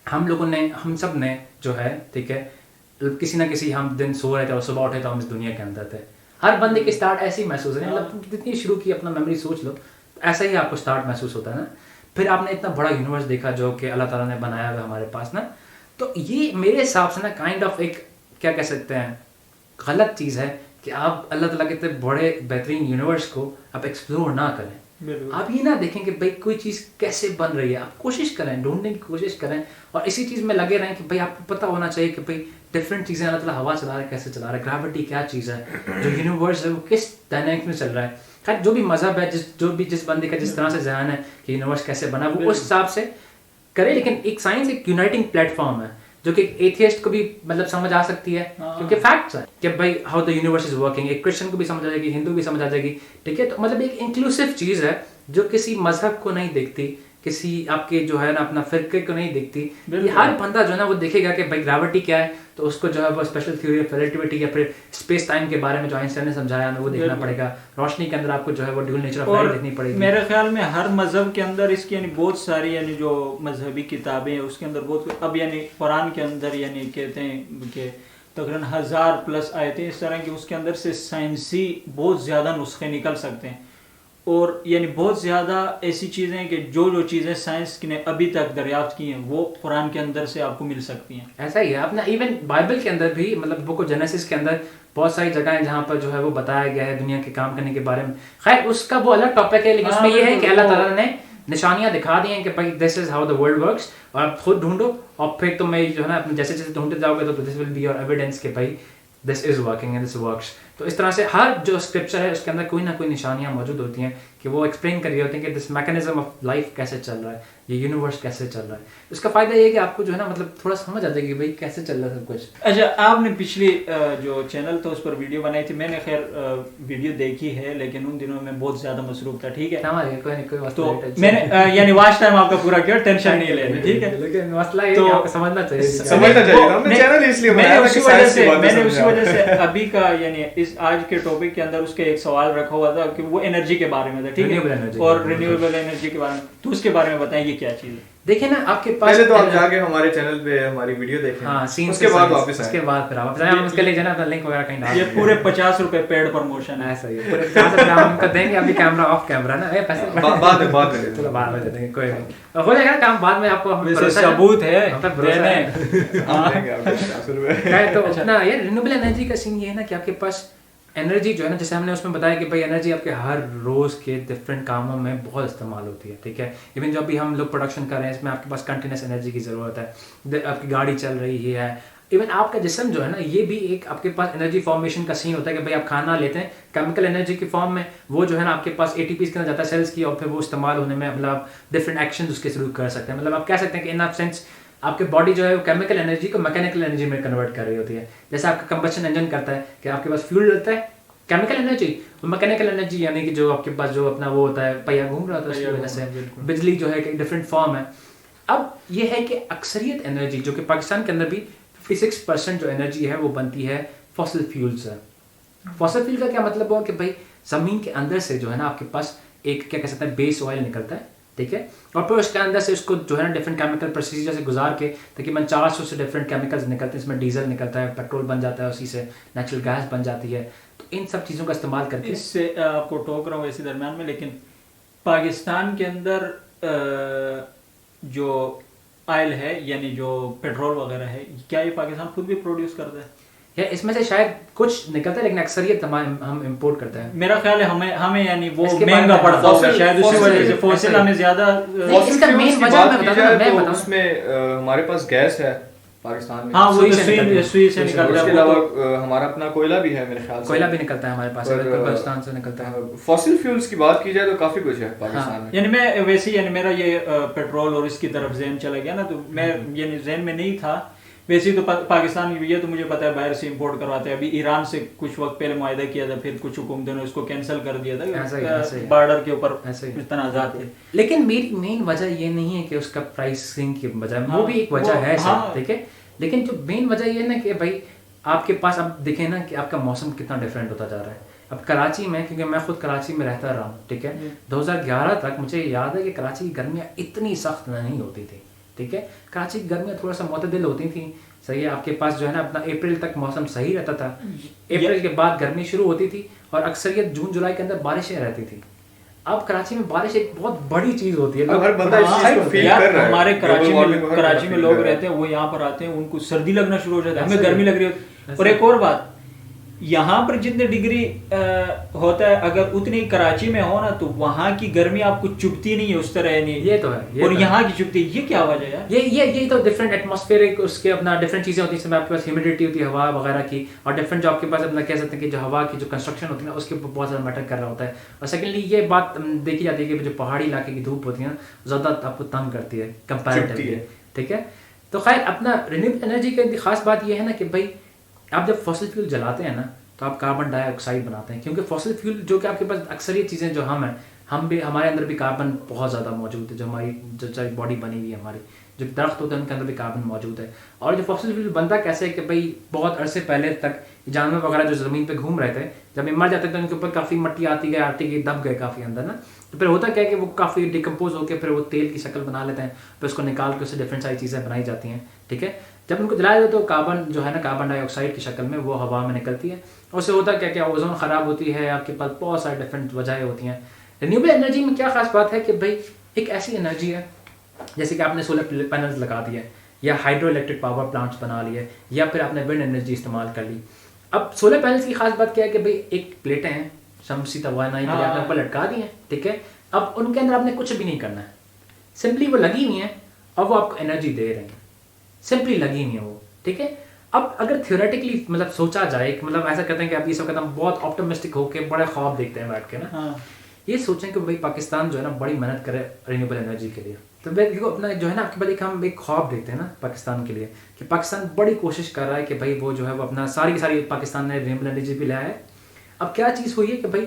Speaker 2: हम सब ने जो है, ठीक है, किसी ना किसी हम दिन सो रहे थे और सुबह उठे तो हम इस दुनिया के अंदर थे। हर बंदे की स्टार्ट ऐसे ही महसूस है, मतलब जितनी शुरू की अपना मेमोरी सोच लो, ऐसा ही आपको स्टार्ट महसूस होता है ना। फिर आपने इतना बड़ा यूनिवर्स देखा जो कि अल्लाह ताला ने बनाया हुआ हमारे पास ना, तो ये मेरे हिसाब से ना काइंड ऑफ एक क्या कह सकते हैं गलत चीज़ है कि आप अल्लाह ताला के इतने बड़े बेहतरीन यूनिवर्स को आप एक्सप्लोर ना करें। आप ये ना देखें कि भाई कोई चीज़ कैसे बन रही है, आप कोशिश करें, ढूंढने की कोशिश करें और इसी चीज़ में लगे रहें कि भाई आपको पता होना चाहिए कि भाई डिफरेंट चीज़ें अल्लाह ताला हवा चला रहा है, कैसे चला रहा है, ग्रेविटी क्या चीज़ है, जो यूनिवर्स है वो किस डायनामिक्स में चल रहा है। खैर जो भी मजहब है, जिस बंदे का जिस तरह से ज़हन है कि यूनिवर्स कैसे बना, वो उस हिसाब से करे। लेकिन एक साइंस एक यूनाइटिंग प्लेटफॉर्म है जो कि एथियस्ट को भी मतलब समझ आ सकती है, क्योंकि फैक्ट्स है कि भाई how the universe is working. एक क्रिश्चियन को भी समझ आ जाएगी, हिंदू भी समझ आ जाएगी, ठीक है। तो मतलब एक इंक्लूसिव चीज़ है जो किसी मजहब को नहीं देखती, किसी आपके जो है ना अपना फिरके को नहीं देखती। ये हर बंदा जो है ना वो देखेगा कि भाई ग्रेविटी क्या है, तो उसको जो है वो स्पेशल थ्योरी ऑफ रिलेटिविटी या फिर स्पेस टाइम के बारे में जो आइंस्टाइन ने समझाया हमें वो देखना पड़ेगा। रोशनी के अंदर आपको जो है वो ड्यूल नेचर ऑफ लाइट देखनी पड़ेगी।
Speaker 1: मेरे ख्याल में हर मजहब के अंदर इसकी यानी बहुत सारी यानी जो मजहबी किताबें हैं उसके अंदर बहुत, अब यानी कुरान के अंदर यानी कहते हैं कि तकरीबन 1000+ आयतें इस तरह की, उसके अंदर से साइंसी बहुत ज़्यादा नुस्खे निकल सकते हैं और यानी बहुत ज़्यादा ऐसी चीज़ें हैं कि जो चीज़ें साइंस ने अभी तक दरियाफ्त की हैं वो कुरान के अंदर से आपको मिल सकती हैं।
Speaker 2: ऐसा ही है अपना, इवन बाइबल के अंदर भी मतलब बुक ऑफ जेनेसिस के अंदर बहुत सारी जगह है जहाँ पर जो है वो बताया गया है दुनिया के काम करने के बारे में। खैर उसका वो अलग टॉपिक है, लेकिन उसमें ये है कि अल्लाह ताला ने निशानियां दिखा दी हैं कि भाई this is how the world works, और आप खुद ढूंढो और फिर तुम्हें जो है ना अपने जैसे जैसे ढूंढते जाओगे तो this will be your evidence कि भाई this is working and this works. तो इस तरह से हर जो स्क्रिप्चर है उसके अंदर कोई ना कोई निशानियाँ मौजूद होती हैं कि वो एक्सप्लेन कर रही होती हैं कि दिस मैकेनिज्म ऑफ लाइफ कैसे चल रहा है, ये यूनिवर्स कैसे चल रहा है. इसका फ़ायदा ये है कि आपको जो है ना मतलब थोड़ा समझ आ जाएगी भाई कैसे चल रहा है सब कुछ.
Speaker 1: अच्छा, आपने पिछली जो चैनल था उस पर वीडियो बनाई थी, मैंने खैर वीडियो देखी है लेकिन उन दिनों में बहुत ज़्यादा मसरूफ था, ठीक है.
Speaker 2: समझ गए, कोई नहीं, कोई मसला
Speaker 1: तो
Speaker 2: नहीं, tension
Speaker 1: मैंने यानी वॉच टाइम आपका पूरा किया, टेंशन नहीं लेनी, ठीक है.
Speaker 2: लेकिन मसला ये
Speaker 1: तो-
Speaker 2: कि आपको समझना चाहिए.
Speaker 3: समझना चाहिए था, हमने चैनल इसलिए बनाया था कि साइंस की बातें
Speaker 1: मैंने उसी
Speaker 3: समझाओ.
Speaker 1: वजह से अभी का यानी इस आज के टॉपिक के अंदर उसके एक सवाल रखा हुआ था कि वो एनर्जी के बारे में था, ठीक
Speaker 2: Renewable
Speaker 1: है,
Speaker 2: energy.
Speaker 1: और रिन्यूएबल एनर्जी के बारे में. तो उसके बारे में बताएं ये क्या चीज़ है.
Speaker 2: देखिए ना आपके पास
Speaker 3: पहले तो आप जाके हमारे चैनल पे हमारी वीडियो देखें,
Speaker 2: हाँ सीन
Speaker 3: उसके बाद वापस
Speaker 2: उसके
Speaker 3: आए.
Speaker 2: बाद फिर आप बताएं, हम उसके लिए जो है ना अपना लिंक वगैरह कहीं डाल
Speaker 1: ये
Speaker 2: देंगे.
Speaker 1: पूरे 50 रुपए पेड प्रमोशन है.
Speaker 2: ऐसा ही है, पूरे 50 रुपये हम उनको देंगे. अभी कैमरा ऑफ कैमरा ना, ये पैसे
Speaker 3: बाद में
Speaker 2: चलो बाद में दे देंगे, कोई नहीं, हो जाएगा काम बाद में. आपको हम
Speaker 1: वैसे
Speaker 2: भरोसा है,
Speaker 1: सबूत है
Speaker 2: हम पे भरोसा
Speaker 1: देने.
Speaker 2: है.
Speaker 3: हम देंगे आपको 50 रुपए.
Speaker 2: खैर, तो अपना ये रिन्यूएबल एनर्जी का सीन ये है ना कि आपके पास एनर्जी जो है ना, जैसे हमने उसमें बताया कि भाई एनर्जी आपके हर रोज़ के डिफरेंट कामों में बहुत इस्तेमाल होती है, ठीक है. इवन जो अभी हम लोग प्रोडक्शन कर रहे हैं इसमें आपके पास कंटिन्यूस एनर्जी की ज़रूरत है. आपकी गाड़ी चल रही है, इवन आपका जिस्म जो है ना ये भी एक आपके पास एनर्जी फॉर्मेशन का सीन होता है कि भाई आप खाना लेते हैं केमिकल एनर्जी की फॉर्म में, वो जो है ना आपके पास ATPs के अंदर जाता है सेल्स की, और फिर वो इस्तेमाल होने में मतलब आप डिफरेंट एक्शन उसके थ्रू कर सकते हैं. मतलब आप कह सकते हैं कि इन सेंस आपके बॉडी जो है वो केमिकल एनर्जी को मैकेनिकल एनर्जी में कन्वर्ट कर रही होती है. जैसे आपका कंबशन इंजन करता है कि आपके पास फ्यूल रहता है केमिकल एनर्जी, और मैकेनिकल एनर्जी यानी कि जो आपके पास जो अपना वो होता है पहिया घूम रहा होता है, उसकी वजह से बिजली जो है कि डिफरेंट फॉर्म है. अब ये है कि अक्सरियत एनर्जी जो कि पाकिस्तान के अंदर भी 56% जो एनर्जी है वो बनती है फॉसिल फ्यूल से. फॉसिल फ्यूल का क्या मतलब हुआ कि भाई ज़मीन के अंदर से जो है ना आपके पास एक क्या कह सकते हैं बेस ऑयल निकलता है, ठीक है, और फिर उसके अंदर से उसको जो है ना डिफरेंट केमिकल प्रोसीजर से गुजार के तकरीबन 400 से डिफरेंट केमिकल्स निकलते हैं. इसमें डीजल निकलता है, पेट्रोल बन जाता है, उसी से नेचुरल गैस बन जाती है. तो इन सब चीज़ों का इस्तेमाल करके
Speaker 1: इससे आपको टोक रहा हूँ इसी दरम्यान में, लेकिन पाकिस्तान के अंदर जो ऑयल है यानी जो पेट्रोल वगैरह है, क्या ये पाकिस्तान खुद भी प्रोड्यूस करता है?
Speaker 2: या इसमें से शायद कुछ निकलता है लेकिन अक्सरियत हम इंपोर्ट करते हैं.
Speaker 1: मेरा ख्याल है हमें यानी वो
Speaker 2: इसके
Speaker 1: महंगा
Speaker 2: बारे में
Speaker 1: पड़ता होगा
Speaker 3: fossil-
Speaker 1: शायद, उसी
Speaker 3: fossil-
Speaker 1: वजह से फॉसिल हमें ज्यादा
Speaker 3: Fossil
Speaker 2: इसका
Speaker 3: fuels
Speaker 2: main
Speaker 3: की
Speaker 2: वजह
Speaker 3: बात
Speaker 2: मैं
Speaker 3: की
Speaker 2: बताऊं,
Speaker 3: जाए
Speaker 2: मैं
Speaker 3: तो
Speaker 2: बताऊं.
Speaker 3: उसमें हमारे पास गैस है पाकिस्तान में.
Speaker 1: हाँ वो
Speaker 2: सुई
Speaker 1: तो
Speaker 2: से निकलती है.
Speaker 1: सुई से
Speaker 3: और
Speaker 1: निकलता
Speaker 3: उसके
Speaker 1: है. वो
Speaker 3: अलावा
Speaker 1: तो-
Speaker 3: हमारा अपना कोयला भी है मेरे ख्याल से.
Speaker 2: कोयला भी निकलता है हमारे पास,
Speaker 3: पर,
Speaker 2: पाकिस्तान से निकलता है.
Speaker 3: फॉसिल फ्यूल्स की बात की जाए तो काफी कुछ है पाकिस्तान में.
Speaker 1: यानी मैं वैसे यानी मेरा ये पेट्रोल और इसकी तरफ जहन चला गया ना, तो मैं यानी जहन में नहीं था. वैसे ही तो पाकिस्तान ये तो मुझे पता है बाहर से इंपोर्ट करवाते हैं. अभी ईरान से कुछ वक्त पहले मुआहदा किया था, फिर कुछ हुकूमतों ने उसको कैंसिल कर दिया
Speaker 2: ऐसा ही
Speaker 1: था.
Speaker 2: है.
Speaker 1: बॉर्डर के ऊपर
Speaker 2: ऐसे ही.
Speaker 1: तनाज़ात थे.
Speaker 2: लेकिन मेरी मेन वजह ये नहीं है कि उसका प्राइसिंग की वजह, वो भी एक वजह है सर, ठीक है. लेकिन जो मेन वजह ये है ना कि भाई आपके पास अब देखें ना कि आपका मौसम कितना डिफरेंट होता जा रहा है. अब कराची में, क्योंकि मैं खुद कराची में रहता रहा हूँ, ठीक है, 2011 तक मुझे याद है कि कराची की गर्मियाँ इतनी सख्त नहीं होती थी, ठीक है. कराची की गर्मियाँ थोड़ा सा मुतदिल होती थी, सही है. आपके पास जो है ना अपना अप्रैल तक मौसम सही रहता था, अप्रैल के बाद गर्मी शुरू होती थी और अक्सरियत जून जुलाई के अंदर बारिशें रहती थी. अब कराची में बारिश एक बहुत बड़ी चीज होती है.
Speaker 3: अब हर बंदा इस चीज को फील
Speaker 1: यार
Speaker 3: कर रहा है.
Speaker 1: हमारे
Speaker 3: Global warming को हर
Speaker 1: कराची
Speaker 3: बंदा
Speaker 1: में
Speaker 3: feel
Speaker 1: लोग
Speaker 3: कर रहा है.
Speaker 1: रहते हैं, वो यहाँ पर आते हैं, उनको सर्दी लगना शुरू हो जाता है, हमें
Speaker 2: ऐसा
Speaker 1: गर्मी
Speaker 2: ही।
Speaker 1: लग रही होती है. और एक और बात, यहाँ पर जितने डिग्री होता है अगर उतनी कराची में हो ना तो वहाँ की गर्मी आपको चुभती नहीं है उस तरह नहीं.
Speaker 2: ये तो है, ये
Speaker 1: और
Speaker 2: तो
Speaker 1: यहाँ की चुभती है. ये क्या वजह है यार?
Speaker 2: ये तो डिफरेंट एटमॉस्फेरिक उसके अपना डिफरेंट चीज़ें होती हैं. इसमें आपके पास ह्यूमिडिटी होती है हवा वगैरह की, और डिफरेंट जो आपके पास अपना कह सकते हैं कि जो हवा की जो कंस्ट्रक्शन होती है ना उसके ऊपर बहुत ज़्यादा मैटर कर रहा होता है. और सेकेंडली ये बात देखी जाती है कि जो पहाड़ी इलाके की धूप होती है ना ज़्यादा आपको तंग करती है कंपैरेटिवली, ठीक है. तो खैर अपना रिन्यूएबल एनर्जी की खास बात ये है ना कि भाई आप जब फॉसिल फ्यूल जलाते हैं ना तो आप कार्बन डाइऑक्साइड बनाते हैं, क्योंकि फॉसिल फ्यूल जो कि आपके पास अक्सर ये चीज़ें जो हम हैं, हम भी हमारे अंदर भी कार्बन बहुत ज़्यादा मौजूद है. जो हमारी जो बॉडी बनी हुई है, हमारी जो दरख्त होते हैं उनके अंदर भी कार्बन मौजूद है. और जो फॉसिल फ्यूल बनता कैसे है कि भाई बहुत अरसे पहले तक जानवर वगैरह जो ज़मीन पे घूम रहे थे, जब ये मर जाते थे उनके ऊपर काफ़ी मट्टी आती गई दब गए काफ़ी अंदर ना. तो फिर होता क्या है कि वो काफ़ी डिकम्पोज होकर फिर वो तेल की शक्ल बना लेते हैं, फिर उसको निकाल के उससे डिफरेंट सारी चीज़ें बनाई जाती हैं, ठीक है. जब उनको जलाया जाए तो कार्बन जो है ना कार्बन डाइऑक्साइड की शक्ल में वो हवा में निकलती है. उससे होता क्या क्या ओजोन ख़राब होती है, आपके पास बहुत सारी डिफरेंट वजहें होती हैं. रिन्यूएबल एनर्जी में क्या खास बात है कि भाई एक ऐसी एनर्जी है जैसे कि आपने सोलर पैनल्स लगा दिए या हाइड्रो इलेक्ट्रिक पावर प्लांट्स बना लिए या फिर आपने विंड एनर्जी इस्तेमाल कर ली. अब सोलर पैनल्स की खास बात क्या है कि भाई एक प्लेटें हैं शमसी तवानाई के लिए आपने ऊपर लटका दी हैं, ठीक है. अब उनके अंदर आपने कुछ भी नहीं करना है, सिंपली वो लगी हुई हैं और वो आपको एनर्जी दे रही हैं, सिंपली लगी हुई है वो, ठीक है. اب اگر تھیوریٹکلی مطلب سوچا جائے، مطلب ایسا کہتے ہیں کہ اب یہ سب کہتے ہیں بہت آپٹمسٹک ہو کے بڑے خواب دیکھتے ہیں بیٹھ کے نا، یہ سوچیں کہ بھائی پاکستان جو ہے نا بڑی محنت کرے رینیویبل انرجی کے لیے، تو دیکھو اپنا جو ہے نا آپ کے بعد ایک خواب دیکھتے ہیں نا پاکستان کے لیے کہ پاکستان بڑی کوشش کر رہا ہے کہ بھائی وہ جو ہے وہ اپنا ساری کی ساری پاکستان نے رینیویبل انرجی بھی لایا ہے. اب کیا چیز ہوئی ہے کہ بھائی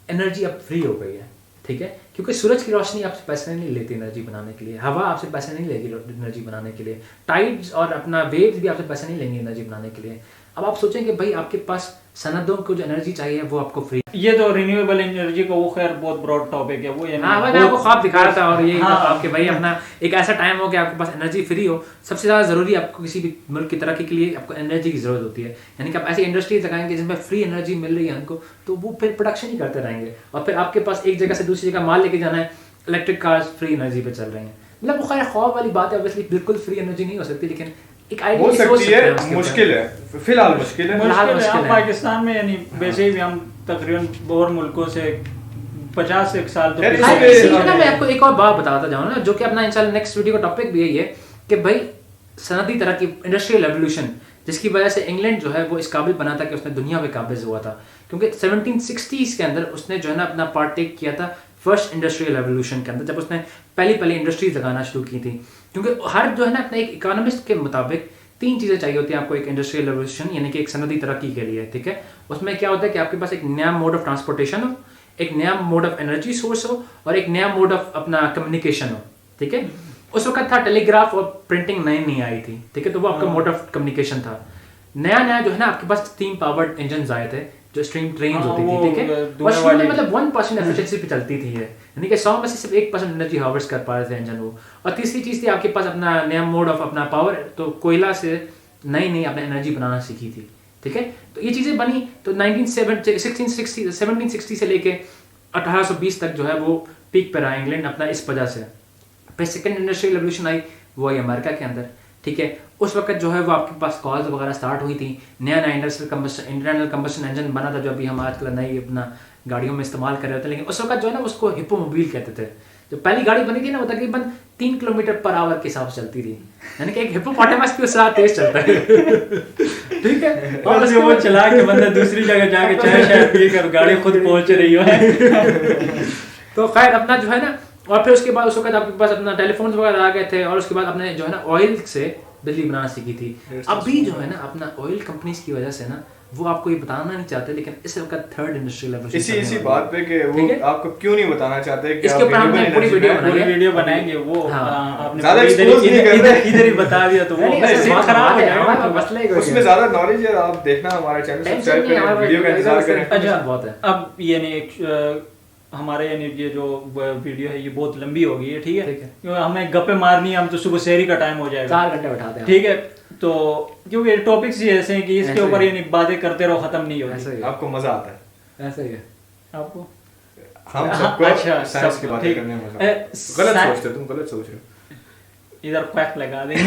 Speaker 2: انرجی اب فری ہو گئی ہے، ٹھیک ہے، کیونکہ سورج کی روشنی آپ سے پیسے نہیں لیتی انرجی بنانے کے لیے، ہوا آپ سے پیسے نہیں لے گی انرجی بنانے کے لیے، ٹائڈز اور اپنا ویوز بھی آپ سے پیسے نہیں لیں گے انرجی بنانے کے لیے. اب آپ سوچیں کہ بھائی آپ کے پاس صنعتوں کو جو انرجی چاہیے وہ آپ کو فری.
Speaker 1: یہ تو رینیویبل انرجی کا وہ خیر بہت براڈ ٹاپک ہے وہ،
Speaker 2: ہاں میں آپ کو خواب دکھا رہا تھا، اور یہ آپ کہ بھائی اپنا ایک ایسا ٹائم ہو کہ آپ کے پاس انرجی فری ہو. سب سے زیادہ ضروری آپ کو کسی بھی ملک کی ترقی کے لیے آپ کو انرجی کی ضرورت ہوتی ہے، یعنی کہ آپ ایسی انڈسٹریز لگائیں گے جن میں فری انرجی مل رہی ہے ان کو، تو وہ پھر پروڈکشن ہی کرتے رہیں گے، اور پھر آپ کے پاس ایک جگہ سے دوسری جگہ مال لے کے جانا ہے، الیکٹرک کارز فری انرجی پہ چل رہے ہیں. مطلب وہ خیر خواب والی بات ہے، اوبیسلی بالکل فری انرجی نہیں ہو سکتی، لیکن ایک
Speaker 3: ہو سکتی ہے، مشکل ہے فی الحال، مشکل ہے.
Speaker 1: پاکستان میں یعنی ویسے بھی ہم تقریباً اور ملکوں سے 50 سال تو
Speaker 2: میں آپ کو ایک اور بات بتاتا جاؤں نا، جو کہ اپنا انشاءاللہ نیکسٹ ویڈیو کا ٹاپک بھی یہی ہے کہ بھائی صنعتی ترقی، انڈسٹریل ریولیوشن، جس کی وجہ سے انگلینڈ جو ہے وہ اس قابل بنا تھا کہ اس نے دنیا میں قابض ہوا تھا، کیونکہ 1760s کے اندر اس نے جو ہے نا اپنا پارٹ ٹیک کیا تھا فرسٹ انڈسٹریل ریولیوشن کے اندر، جب اس نے پہلی انڈسٹریز لگانا شروع کی تھی. کیونکہ ہر جو ہے نا اپنے ایک اکانومسٹ کے مطابق 3 چیزیں چاہیے ہوتی ہیں آپ کو ایک انڈسٹریل ریولیوشن یعنی کہ ایک صنعتی ترقی کے لیے، ٹھیک ہے. اس میں کیا ہوتا ہے کہ آپ کے پاس ایک نیا موڈ آف ٹرانسپورٹیشن ہو، ایک نیا موڈ آف انرجی سورس ہو، اور ایک نیا موڈ آف اپنا کمیونیکیشن ہو، ٹھیک ہے. اس وقت تھا ٹیلی گراف اور پرنٹنگ نہیں آئی تھی، ٹھیک ہے، تو وہ آپ کا موڈ آف کمیونیکیشن تھا. نیا جو ہے نا آپ کے پاس اسٹیم پاورڈ انجنز آئے تھے جو اسٹریم ٹرینز ہوتی تھی، ٹھیک ہے، اور شروع میں مطلب 1% ایفیشنسی پہ چلتی تھی، یعنی کہ 100 میں سے صرف 1% انرجی ہارویسٹ کر پا رہے تھے انجن وہ. اور تیسری چیز تھی آپ کے پاس اپنا نیا موڈ آف اپنا پاور، تو کوئلہ سے نئی اپنے انرجی بنانا سیکھی تھی، ٹھیک ہے. تو یہ چیزیں بنی تو 1760 سے لے کے 1820 تک جو ہے وہ پیک پہ رہا انگلینڈ اپنا اس وجہ سے. پھر سیکنڈ انڈسٹریل ریولیوشن آئی، وہ آئی امریکہ کے اندر، ٹھیک ہے. اس وقت جو ہے وہ آپ کے پاس کالز وغیرہ اسٹارٹ ہوئی تھی، نیا انٹرنل کمبشن انجن بنا تھا جو ابھی ہم آج کل نئی اپنا گاڑیوں میں استعمال کر رہے تھے. لیکن اس وقت جو ہے نا اس کو ہپو موبائل کہتے تھے. جو پہلی گاڑی بنی تھی نا وہ تقریباً 3 کلومیٹر پر آور کے حساب سے چلتی تھی، یعنی کہ ایک ہپوپوٹیمس بھی اس سے تیز چلتا ہے، ٹھیک ہے.
Speaker 1: اور وہ چلا کے بندہ دوسری جگہ جا کے چائے شائے پی کر گاڑی خود پہنچ رہی ہے.
Speaker 2: تو خیر اپنا جو ہے نا، اور پھر اس کے بعد اس وقت آپ کے پاس اپنا ٹیلی فونز وغیرہ آ گئے تھے، اور اس کے بعد اپنے جو ہے نا آئل سے بجلی بنانا سیکھی تھی. اب بھی جو ہے نا اپنا آئل کمپنیز کی وجہ سے نا وہ آپ کو یہ بتانا نہیں چاہتے، لیکن اس وقت تھرڈ انڈسٹریل ریولیوشن
Speaker 3: اسی بات پہ کہ وہ آپ کو کیوں نہیں بتانا چاہتے کہ
Speaker 2: اس کے اوپر ہم نے پوری
Speaker 1: ویڈیو بنائیں گے. وہ آپ نے
Speaker 3: زیادہ
Speaker 1: ادھر ہی بتا دیا تو وہ خراب ہو جائے گا،
Speaker 3: مسئلہ اس میں زیادہ نالج ہے. آپ دیکھنا ہمارے چینل سبسکرائب کریں، ویڈیو کا انتظار کریں.
Speaker 1: اچھا بہت ہے. اب یعنی ہمارے یعنی یہ جو ویڈیو ہے یہ بہت لمبی ہو گئی ہے، ٹھیک ہے، کیونکہ ہمیں گپے مارنی ہے، ہم تو صبح سحری کا ٹائم ہو جائے گا،
Speaker 2: 4 گھنٹے بیٹھاتے ہیں،
Speaker 1: ٹھیک ہے. تو کیونکہ ٹاپکس ہی ایسے ہیں کہ اس کے اوپر یعنی باتیں کرتے رہو ختم نہیں ہوتی.
Speaker 3: آپ کو مزہ آتا ہے؟
Speaker 2: ایسا ہی ہے
Speaker 1: آپ کو؟
Speaker 3: ہم سب کو سائنس کی باتیں کرنے میں مزہ. غلط سوچتے، تم غلط سوچ رہے ہو.
Speaker 1: ادھر کویک لگا دیں گے.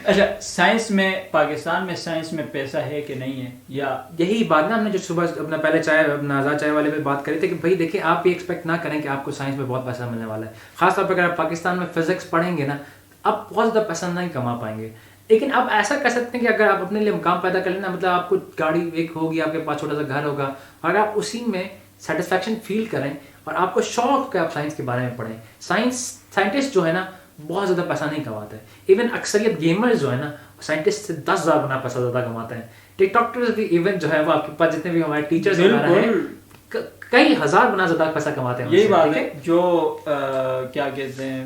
Speaker 1: اچھا سائنس میں، پاکستان میں سائنس میں پیسہ ہے کہ نہیں ہے؟ یا
Speaker 2: یہی بات نا ہم نے جو صبح اپنا پہلے چائے اپنا آزاد چائے والے پہ بات کری تھی کہ بھائی دیکھیں آپ یہ ایکسپیکٹ نہ کریں کہ آپ کو سائنس میں بہت پیسہ ملنے والا ہے. خاص طور پہ اگر آپ پاکستان میں فزکس پڑھیں گے نا آپ بہت زیادہ پیسہ نہیں کما پائیں گے. لیکن آپ ایسا کر سکتے ہیں کہ اگر آپ اپنے لیے مقام پیدا کر لینا، مطلب آپ کو گاڑی ایک ہوگی، آپ کے پاس چھوٹا سا گھر ہوگا، اور آپ اسی میں سیٹسفیکشن فیل کریں اور آپ کو شوق کہ آپ سائنس کے بارے میں پڑھیں. سائنٹسٹ جو ہے نا بہت زیادہ پیسہ نہیں کماتے. ایون اکثریت گیمرز جو ہے نا سائنٹسٹ سے 10,000 گنا پیسہ زیادہ کماتے ہیں. ٹک ٹاکٹرز بھی ایون جو ہے وہ آپ کے پاس جتنے بھی ہمارے ٹیچرز وغیرہ ہیں کئی ہزار گنا زیادہ پیسہ کماتے ہیں.
Speaker 1: یہی بات ہے جو کیا کہتے ہیں،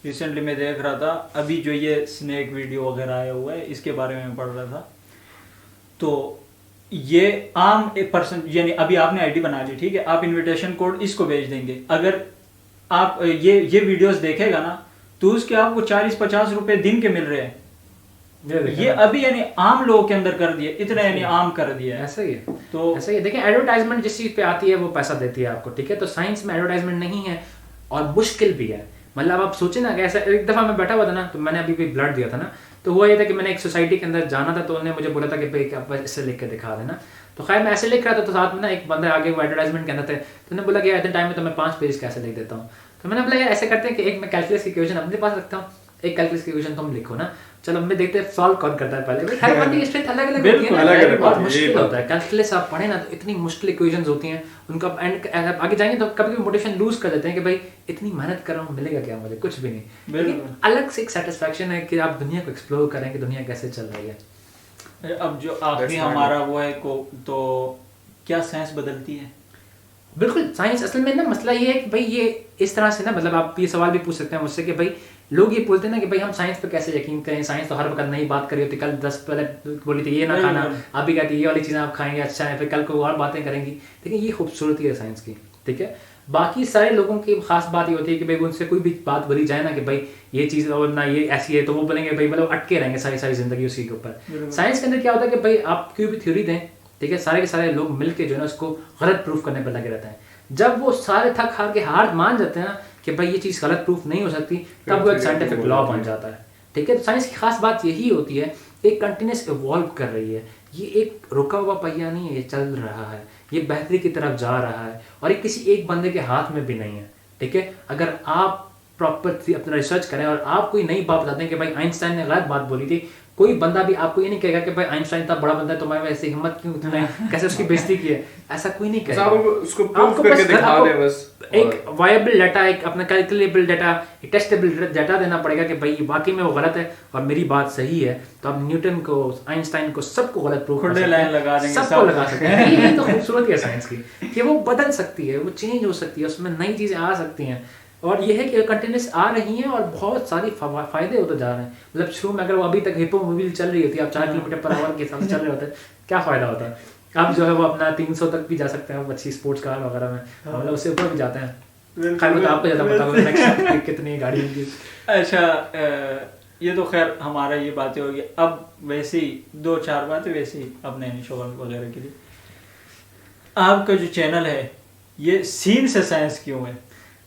Speaker 1: ریسنٹلی میں دیکھ رہا تھا ابھی جو یہ اسنیک ویڈیو وغیرہ آیا ہوا ہے اس کے بارے میں پڑھ رہا تھا. تو یہ عام ایک پرسن یعنی ابھی آپ نے آئی ڈی بنا لی، ٹھیک ہے، آپ انویٹیشن کوڈ اس کو بھیج دیں گے. اگر آپ یہ ویڈیوز دیکھے گا نا تو اس کے آپ کو 40-50 روپے دن کے مل رہے ہیں. یہ ابھی یعنی عام لوگوں کے اندر کر دیا، اتنا یعنی عام کر دیا ہے.
Speaker 2: ایسا ہی ہے. تو ایسا ہی ہے. دیکھیں ایڈورٹائزمنٹ جس چیز پہ آتی ہے وہ پیسہ دیتی ہے آپ کو، ٹھیک ہے. تو سائنس میں ایڈورٹائزمنٹ نہیں ہے اور مشکل بھی ہے. مطلب آپ سوچیں نا کہ ایسا ایک دفعہ میں بیٹھا ہوا تھا نا تو میں نے ابھی بلڈ دیا تھا نا، تو وہ یہ تھا کہ میں نے ایک سوسائٹی کے اندر جانا تھا تو انہوں نے مجھے بولا تھا کہ بھائی آپ اس سے لکھ کے دکھا دینا. تو خیر میں ایسے لکھ رہا تھا تو ساتھ میں نا ایک بندہ آگے وہ ایڈورٹائزمنٹ کے اندر تھے، تو انہوں نے بولا کہ اتنے ٹائم میں تو میں 5 پیج کیسے لکھ دیتا ہوں. تو میں نے بولا ایسے کرتے ہیں کہ ایک میں کیلکولس کی ایکویشن اپنے پاس رکھتا ہوں، ایک کیلکولس کی ایکویشن تم لکھو نا. चलो हमें देखते हैं सॉल्व कौन करता है पहले। हर बंदे की स्ट्रेंथ अलग अलग होती है
Speaker 1: बिल्कुल,
Speaker 2: ना,
Speaker 3: अलग-अलग
Speaker 2: बहुत
Speaker 3: होती है,
Speaker 2: मुश्किल
Speaker 3: यही
Speaker 2: होता है। कैलकुलस आप पढ़े ना तो इतनी मुश्किल इक्वेशंस होती हैं उनका, एंड आगे जाएंगे तो कभी कभी मोटिवेशन लूज कर देते हैं कि भाई इतनी मेहनत कर रहा हूँ मिलेगा क्या मुझे, कुछ भी नहीं। लेकिन अलग से एक सेटिस्फैक्शन है कि आप दुनिया को एक्सप्लोर करें कि दुनिया कैसे चल रही है।
Speaker 1: अब जो आखिरी हमारा वो है को, तो क्या साइंस बदलती है?
Speaker 2: बिल्कुल, साइंस असल में ना मसला ये है कि भाई ये इस तरह से ना, मतलब आप ये सवाल भी पूछ सकते हैं मुझसे कि भाई लोग ये बोलते हैं ना कि भाई हम साइंस पे कैसे यकीन करें, साइंस तो हर वक्त नहीं बात करी होती, कल 10 पहले बोली थी ये ना खाना, आप भी कहती ये वाली चीज़ें आप खाएंगे अच्छा है, फिर कल को और बातें करेंगी। लेकिन ये खूबसूरती है साइंस की, ठीक है। बाकी सारे लोगों की खास बात ये होती है कि भाई उनसे कोई भी बात बोली जाए ना कि भाई ये चीज़ और ना ये ऐसी है, तो वो बोलेंगे भाई मतलब अटके रहेंगे सारी सारी जिंदगी उसी के ऊपर। साइंस के अंदर क्या होता है कि भाई आप कोई भी थ्योरी दें, ठीक है, सारे के सारे लोग मिलके जो है ना उसको गलत प्रूफ करने पर लगे रहते हैं। जब वो सारे थक हार के हार मान जाते हैं ना कि भाई ये चीज़ गलत प्रूफ नहीं हो सकती, तब वो एक साइंटिफिक लॉ बन जाता है, ठीक है। तो साइंस की खास बात यही होती है, एक कंटिन्यूस इवॉल्व कर रही है, ये एक रुका हुआ पहिया नहीं है, ये चल रहा है, ये बेहतरी की तरफ जा रहा है, और ये किसी एक बंदे के हाथ में भी नहीं है, ठीक है। अगर आप प्रॉपर अपना रिसर्च करें और आप कोई नई बात बताते हैं कि भाई आइंस्टाइन ने गलत बात बोली थी, कोई बंदा भी आपको ये नहीं कहेगा कि भाई आइंस्टाइन इतना बड़ा बंदा है, तुम्हारे ऐसी हिम्मत क्यों, तुमने कैसे उसकी बेइज्जती की है, ऐसा कोई नहीं कहेगा।
Speaker 3: उसको प्रूफ करके दिखा दे बस,
Speaker 2: एक वायबल डाटा, एक अपना कैलकुलेबल डाटा, एक टेस्टेबल डाटा देना पड़ेगा कि भाई वाकई में वो गलत है और मेरी बात सही है। तो आप न्यूटन को, आइंस्टाइन को, सबको गलत प्रूफ कर सकते हैं, सबको लगा सकते हैं। यही तो खूबसूरती है साइंस की कि वो बदल सकती है, वो चेंज हो सकती है, उसमें नई चीज़ें आ सकती हैं, और ये है कि कंटिन्यूस आ रही हैं और बहुत सारी फायदे होते जा रहे हैं। मतलब शुरू में अगर वो अभी तक हिप्पोमोबाइल चल रही होती है, आप 4 किलोमीटर पर आवर के साथ चल रहे होते हैं, क्या फ़ायदा होता है। आप जो है वो अपना 300 तक भी जा सकते हैं अच्छी स्पोर्ट्स कार वगैरह में, मतलब उससे ऊपर भी जाते हैं। खैर तो आपको ज़्यादा पता होगा नेक्स्ट कितनी गाड़ी होगी।
Speaker 1: अच्छा, ये तो खैर हमारा ये बातें होगी। अब वैसे ही 2-4 बातें वैसे ही अपने शोगल वगैरह के लिए, आपका जो चैनल है ये सीन से साइंस क्यों है?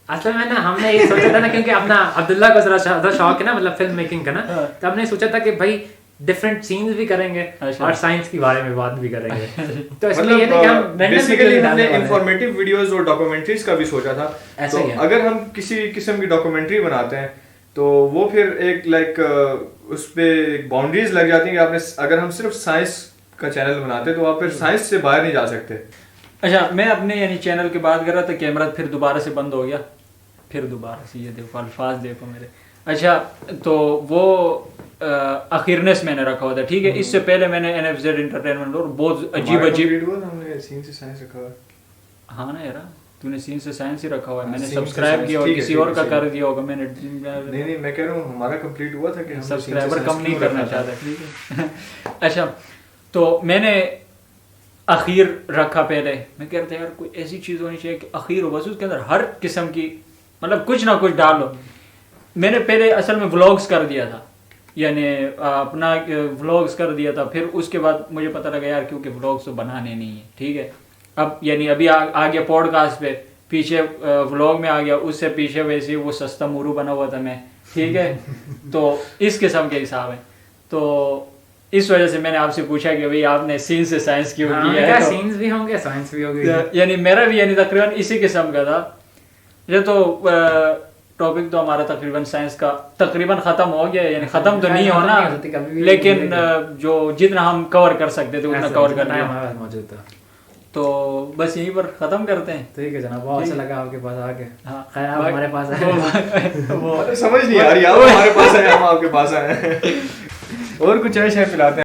Speaker 2: असल में ना हमने ये सोचा था ना, क्योंकि अपना अब्दुल्ला को ज़रा शौक है ना, मतलब फिल्म मेकिंग का ना, तो हमने सोचा था कि भाई डिफरेंट सीन्स भी करेंगे और साइंस के बारे में बात भी करेंगे। तो इसलिए ये था कि हम
Speaker 3: बेसिकली हमने इंफॉर्मेटिव वीडियोस और डॉक्यूमेंट्रीज का भी सोचा था।
Speaker 2: ऐसा ही है।
Speaker 3: अगर हम किसी किस्म की डॉक्यूमेंट्री बनाते हैं तो वो फिर एक लाइक उस पे बाउंड्रीज लग जाती हैं कि आपने, अगर हम सिर्फ साइंस का चैनल बनाते तो आप फिर साइंस से बाहर नहीं जा सकते।
Speaker 1: अच्छा, मैं अपने यानी चैनल की बात कर रहा था, कैमरा फिर दोबारा से बंद हो गया, फिर दोबारा से, ये देखो अल्फाज देखो मेरे। अच्छा, तो वो अखीरनेस मैंने रखा हुआ था, ठीक है। इससे पहले मैंने NFZ एंटरटेनमेंट और बहुत अजीब
Speaker 3: हमने सीन से साइंस रखा हुआ है।
Speaker 1: हाँ ना यार, तूने सीन से साइंस ही रखा हुआ है, मैंने
Speaker 3: सीन से
Speaker 1: सब्सक्राइब
Speaker 3: साइंस,
Speaker 1: किया और
Speaker 3: ठीक है,
Speaker 1: किसी
Speaker 3: ठीक
Speaker 1: और
Speaker 3: है,
Speaker 1: का
Speaker 3: सही
Speaker 1: कर दिया होगा मैंने।
Speaker 3: नहीं मैं कह रहा हूँ हमारा कंप्लीट हुआ था कि हम
Speaker 1: सब्सक्राइबर कम नहीं करना चाहता, ठीक है। अच्छा, तो मैंने अखीर रखा पहले, मैं कह रहा था यार कोई ऐसी चीज़ होनी चाहिए कि अखीर हो, बस उसके अंदर हर किस्म की मतलब कुछ ना कुछ डालो। मैंने पहले असल में व्लॉग्स कर दिया था, यानी अपना व्लॉग्स कर दिया था, फिर उसके बाद मुझे पता लगा यार क्योंकि व्लॉग्स तो बनाने नहीं है, ठीक है। अब यानी अभी आ गया पॉडकास्ट पे, पीछे व्लॉग में आ गया, उससे पीछे वैसे ही वो सस्ता मुरू बना हुआ था मैं, ठीक है। तो इस किस्म के हिसाब है, तो इस वजह से मैंने आपसे पूछा कि भाई आपने सीन से साइंस क्यों किया है।
Speaker 2: सीन्स भी होंगे, साइंस भी होगी,
Speaker 1: यानी मेरा भी यानी तकरीबन इसी किस्म का था। ये तो टॉपिक तो हमारा तकरीबन साइंस का तकरीबन ख़त्म हो गया, यानी ख़त्म तो नहीं होना, लेकिन जो जितना हम कवर कर सकते थे उतना कवर करना
Speaker 2: हमारे पास मौजूद था।
Speaker 1: तो बस यहीं पर ख़त्म करते हैं।
Speaker 2: ठीक है जनाब, बहुत अच्छा लगा आपके पास आके।
Speaker 1: हाँ,
Speaker 2: खैर आप हमारे पास आए
Speaker 3: वो समझ नहीं आ रही, आप हमारे पास आए, हम आपके पास आए। और कुछ ऐसे पिलाते हैं।